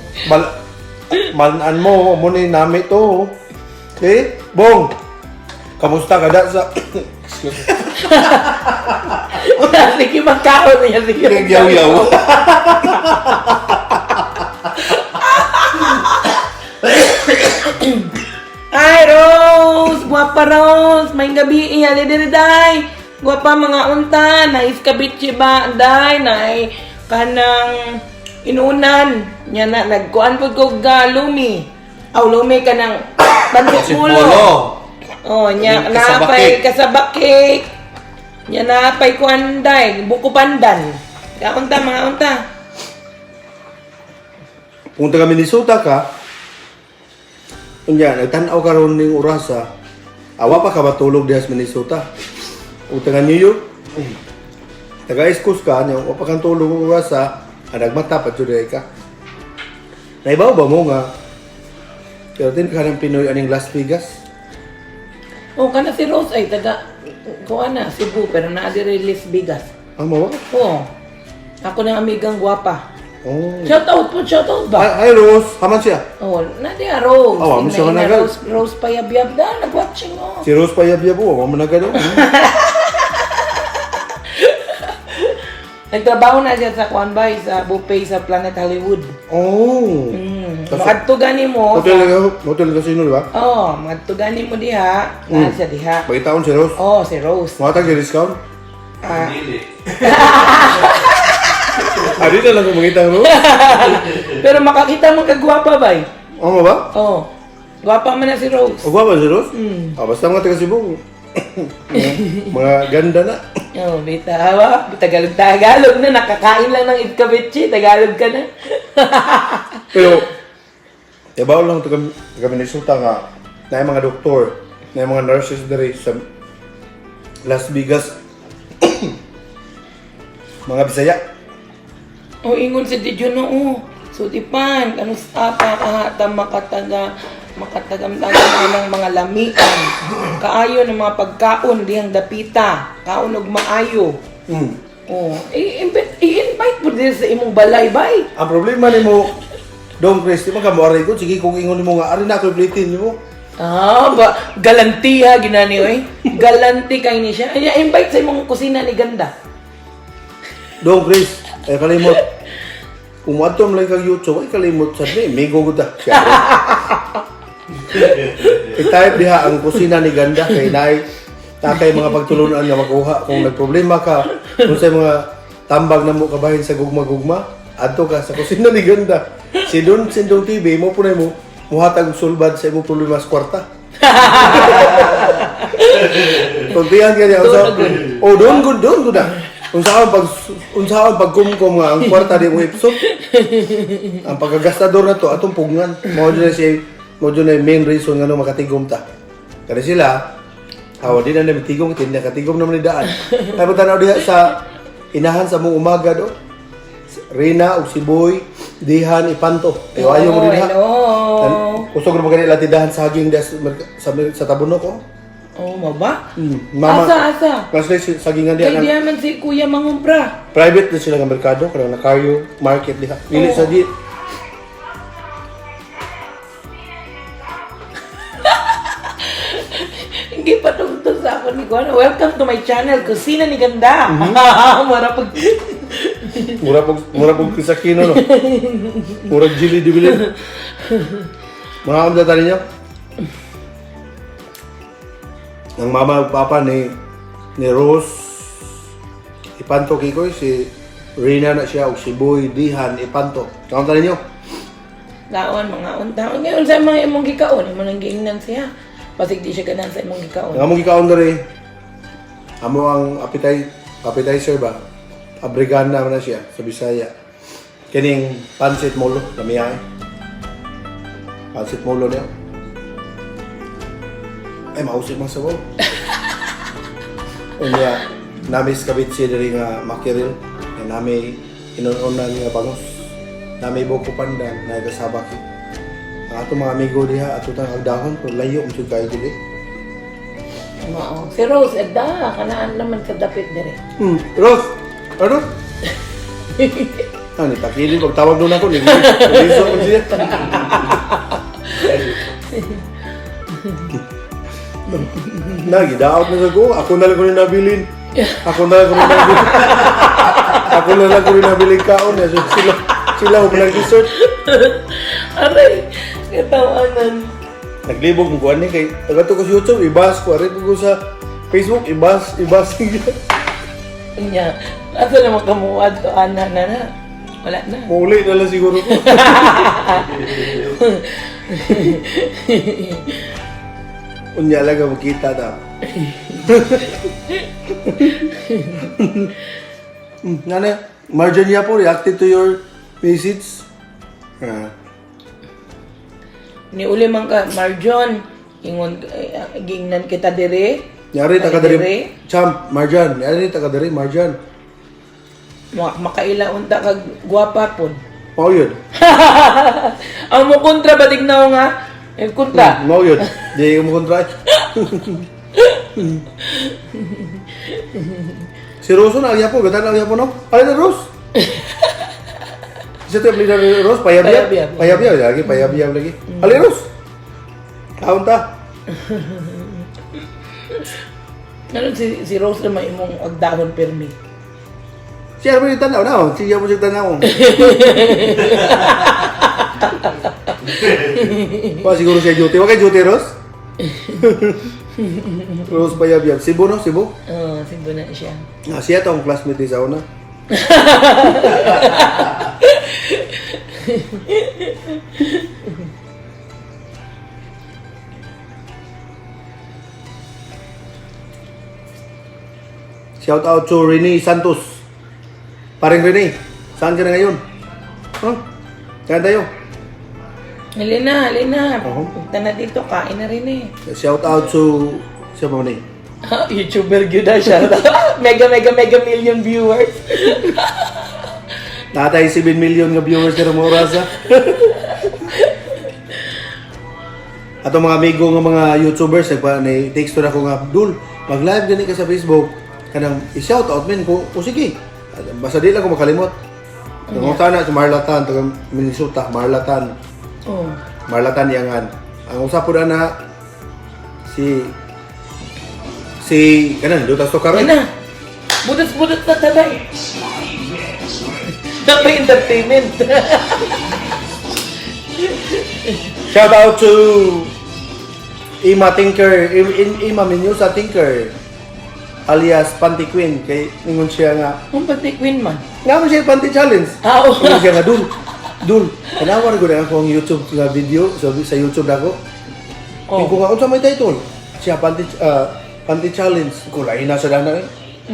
balaan mo, amo na yung namit to, oh. Okay? Bong! Kamusta ka da sa... Sige, magkaon niya. Sige, Yaw-yaw. Hi, Rose! Guwapa, Rose! May gabi, iyali diri, day! Guwapa, mga unta! Nais kabitsi ba, day? Nay, kanang inunan. Nya na, nagkuan po ko lumi. Aw, lumi ka ng bansit mulo. Oh, nya, Kasabak napay, cake. kasabak cake. Nya, napay kuan, day. Buko pandan. Kaunta, mga unta. Kung taga Minnesota ka, kunya, nagtanaw ka ron ng orasa, awa pa ka matulog diha sa Minnesota. Kung taga New York, taga East Coast ka, nya, awa pa kang tulog ng orasa, nagmata pa dyan ka. Naibaw ba mo nga, pero din ka ng Pinoy aning Las Vegas? Oh, kana si Rose ay taga Kuha na, Cebu, pero na-release bigas. Amo ba? Oo. Ako ng amigang guwapa. Oh. Shout out ba? Ay, Rose. Haman siya. Oh, Nadia Rose. Oh, Ina- siya ina managal. Rose Payabyab na, nag-watching mo. Si Rose Payabya po. Amo na gano'n. Nagtrabaho na siya sa Kwan Bay, sa buffet sa Planet Hollywood. Oh. Makadtugani mo. Hotel Casino, di ba? Oh, makadtugani mo diha. Na siya diha. Pagkitaon si Rose. Oh, si Rose. Matag yung discount. Ah, Di na lang kung makita ang Rose. pero makakita mo kagwapa bay. Amo ba? Oh. Gwapa man na si Rose. O ba si Rose? Basta mga taga Cebu. Mga ganda na. Oh, bitawa. Tagalog na. Nakakain lang ng itkabitsi. Tagalog ka na. Pero, yabaw lang ito kami nagsulta nga na yung mga doktor, na yung mga nurses dari sa Las Vegas. Mga Bisaya. O ingon si Dijon no. So dipan kanus apa kahata makatagam-tagam ng mga lamian. Kaayo ng mga pagkaon dihang dapita. Kaon og maayo. Oh, i-invite po din sa imong balay bay. Ang problema ni mo, Dong Chris, di man ka mo ko, sige kung ingon mo nga, ari na ako iplitin mo. Ah, ba galanti ha ginani oy. Galanti kay ni siya. Ay invite sa imong kusina ni ganda. Dong Chris, ay kalimot. Umatom lang kag YouTube, ay kalimot sa ni, migo ko ta. I-type diha ang kusina ni ganda kay nay takay mga pagtulunan nga makuha kung nagproblema ka kung sa mga tambag na mo kabahin sa gugma-gugma adto ka sa kusina ni ganda si Don Sindong TV mo punay mo muhatag og sulbad sa imong problema sa kwarta. Tuntihan ka niya unsa oh don good na unsa pagkumkum nga ang kwarta di mo ipsot ang pagagastador na to atong pugngan mo dyan si mo dyan na main reason nga no makatigom ta kasi sila hawa di na namin tigom tinda katigom naman ni daan tapos tanaw diha sa inahan sa mong umaga do Rina ug si Boy dihan ipanto ayo mo din ha Hello. usog ra magani tindahan saging sa Tabunok ko Oh, maba? mama Asa? kasi sagingan Kay diha diyan man si Kuya mangumpra. private na sila nga merkado kanang na Caryo market diha dili sa di Hindi pa tungtong sa ako ni Kuya. Welcome to my channel, Kusina ni Ganda. Marapag. mura pag kisakino no mura jili dibili mga kamda tali niyo ang mama at papa ni Rose Ipanto Kikoy si Rina na siya o si Boy Dihan Ipanto kamda tali niyo Daon, mga untaon. Ngayon sa mga imong gikaon, imong nang giingnan siya. Pasig di siya ganan sa imong gikaon. ang among gikaon dari amo ang appetizer ba abrigana man na siya sa Bisaya kining pansit molo lamiyay pansit molo niya ay mausip man sa wall unya namis kabit siya dari nga makiril na nami inunon na nga pangos nami boko pandan na kasabaki ang ato mga amigo diha ato tang agdahon pero layo mo kayo dili Mao. Si Rose, edda, kanaan naman sa dapit dire. Rose ano? Ano, takili pag tawag doon ako, niliso ko siya. Nagidaot na sa ko, ako na lang ko rin nabilin. Ako na lang ko rin nabilin kaon. Sila ako nag-resort. Aray, katawanan. Naglibog mo kuhan kay tagato ko sa YouTube, ibas ko. Aray ko sa Facebook, ibas. Nya, asa naman kamuad to, ana na. Wala na. Muli na lang siguro ko. Unya lang ang makita na. Nana, Marjorie po reacted to your message. Ni uli man ka, Marjon, ingon, gingnan kita dire. Yari taga dari Champ, Marjan. Yari taga dari Marjan. Makaila unta kag gwapa pon. Mao yun. Ang mo kontra batig na nga. Eh kontra. Mao yun. Di mo kontra. Si Roso na alya po, gatan alya po no? Alya na Ros? Isa tayo beli dari Ros, payabiyab. Payabiyab. Payabiyab lagi, payabiyab lagi. Alya Ros? Kaon ta? Ano si Rose na may imong agdahon permi. Siya mo yung tanaw na, siya mo yung tanaw. Pa siguro siya duty. Wag kay duty Ros? Ros payabiyab. Cebu no, Cebu? Oo, simbo na siya. Ah, siya tong classmate ni sa una. Shout out to Rene Santos. Paring Rene, saan ka na ngayon? Huh? Saan tayo? Halina. Oo. Punta na dito, kain na rin eh. Shout out to siya mo ni. YouTuber yun na siya. mega million viewers. Natay 7 million nga viewers sa mga oras ha. Ato mga amigo nga mga YouTubers text to na ko nga Abdul, mag-live gani ka sa Facebook kanang i-shout out men ko o sige. Basta di lang ko makalimot. Ang sana sa Marlatan, taga Minnesota, Marlatan. Oh. Marlatan yangan. Ang usap po na si kanan dutas to karon. Yan na. Budas na tabay. Dapat entertainment. Shout out to Ima Tinker, Ima Minyusa Tinker alias Panty Queen kay ningon siya nga Ang pati queen man. nga mo siya Panty Challenge. Oo. Ningon siya nga dul. Kanawar ko na ako ang YouTube nga video sa YouTube dako. Oh. Ko nga unsa may title? Siya Panty Challenge. Ko lain na sa dana eh.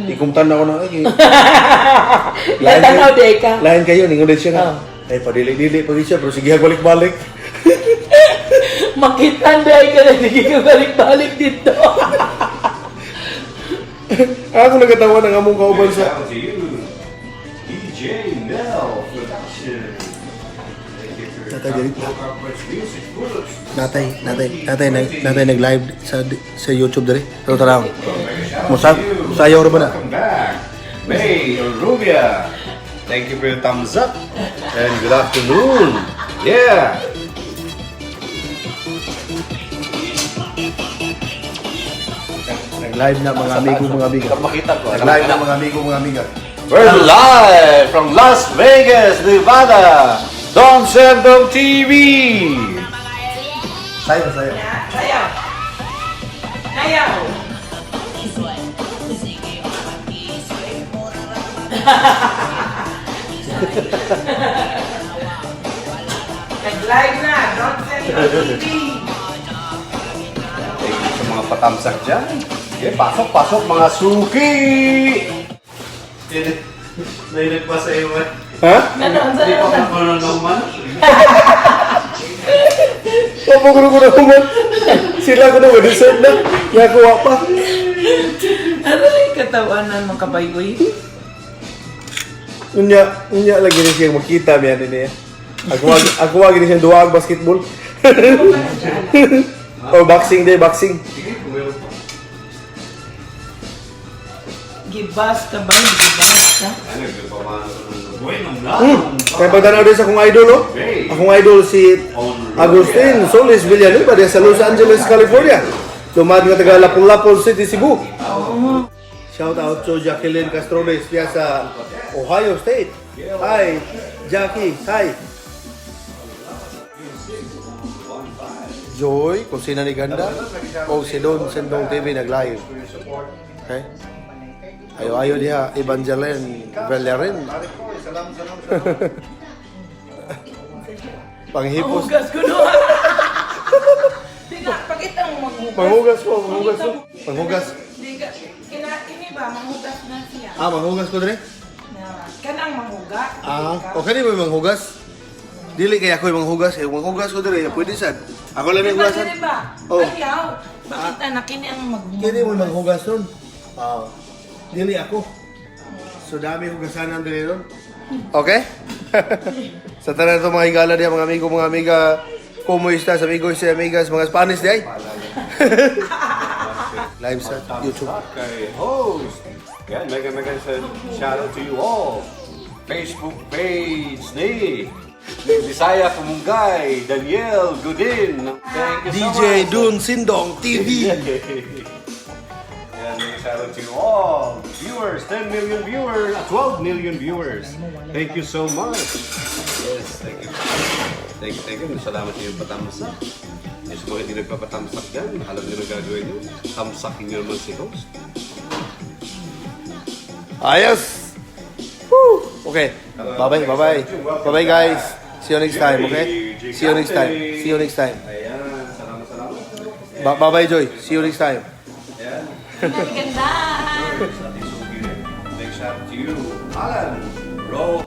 Ikumtan na ko na eh. Tanaw day ka. Lain kayo ningon din siya nga. Oh. Ay padili-dili pa rin siya pero sige balik-balik. Makita day ka na hindi ka balik-balik dito. Ako nagatawa ng among kauban sa Shout out to you, DJ Mel Production. Tatay diri. Music Bullets. Natay nag-live sa YouTube diri. Pero tara. Musayaw ra ba na? Welcome back, May Rubia. Thank you for your thumbs up and good afternoon. Yeah. Nag-live na mga amigo, mga amiga. Makita ko. Nag-live na mga amigo, mga amiga. We're live from Las Vegas, Nevada. Dom Sendom TV. Sayo. Ayaw. Nag-live na. Don't send TV. Thank you sa mga patamsak dyan. Okay, pasok mga suki. Nailit pa sa iyo eh. Ha? Ano? naman. Opo ko na kuman. Sila ko na ma-decide na. Kaya kuha pa. Ano yung katawanan mga kabayoy? Unya lagi na siyang makita miyan niya. Ako wag ni siyang duwag basketball. Or boxing. Gibas ka ba? Gibas ka? Kaya pagtanaw din sa akong idol, oh. Akong idol si Agustin Solis Villanueva sa Los Angeles, California. Lumad nga taga Lapu-Lapu City, Cebu. Shout out to Jacqueline Castrones diya sa Ohio State. Hi, Jackie. Hi. Joy, kung sino ni Ganda, o si Don Sendong TV nag-live. Okay? Ayo diha, Evangeline Valerin. Panghipos. Hugas ko no. Diga, pakita mo maghugas. Manghugas ko. Manghugas. Diga, kini ba manghugas na siya? Manghugas ko dire? Kanang manghugas. Okay di mo manghugas? Dili kaya ako yung manghugas. Manghugas ko dire, pwede sad. Ako lang yung hugasan. Di ba? Oh. Ayaw. Bakit na kini ang maghugas? Kini mo manghugas nun. Dili ako. So dami hugasanan dire nun. Okay? Sa tanan ito mga higala diya, mga amiga, kumusta sa amigos y amigas, mga Spanish diya. live sa YouTube. Kay host. Yan, mega shout out to you all. Facebook page ni Bisaya Kumungay, Daniel Godin. Thank you so DJ much. Dun Sindong TV. Yan, mega shout out to you all. Viewers, 10 million viewers, 12 million viewers. Thank you so much. Yes, thank you. Thank you. Salamat sa iyong patamsak. Yes, mga hindi nagpapatamsak dyan, alam nyo na gagawin nyo. Tamsakin nyo naman si host. Ayos! Woo! Okay. Bye-bye, bye-bye. Bye-bye, guys. See you next time, okay? See you next time. See you next time. Ayan, salamat. Bye-bye, Joy. See you next time. Ayan. Ganda! Big shout out to you, Alan. Roll.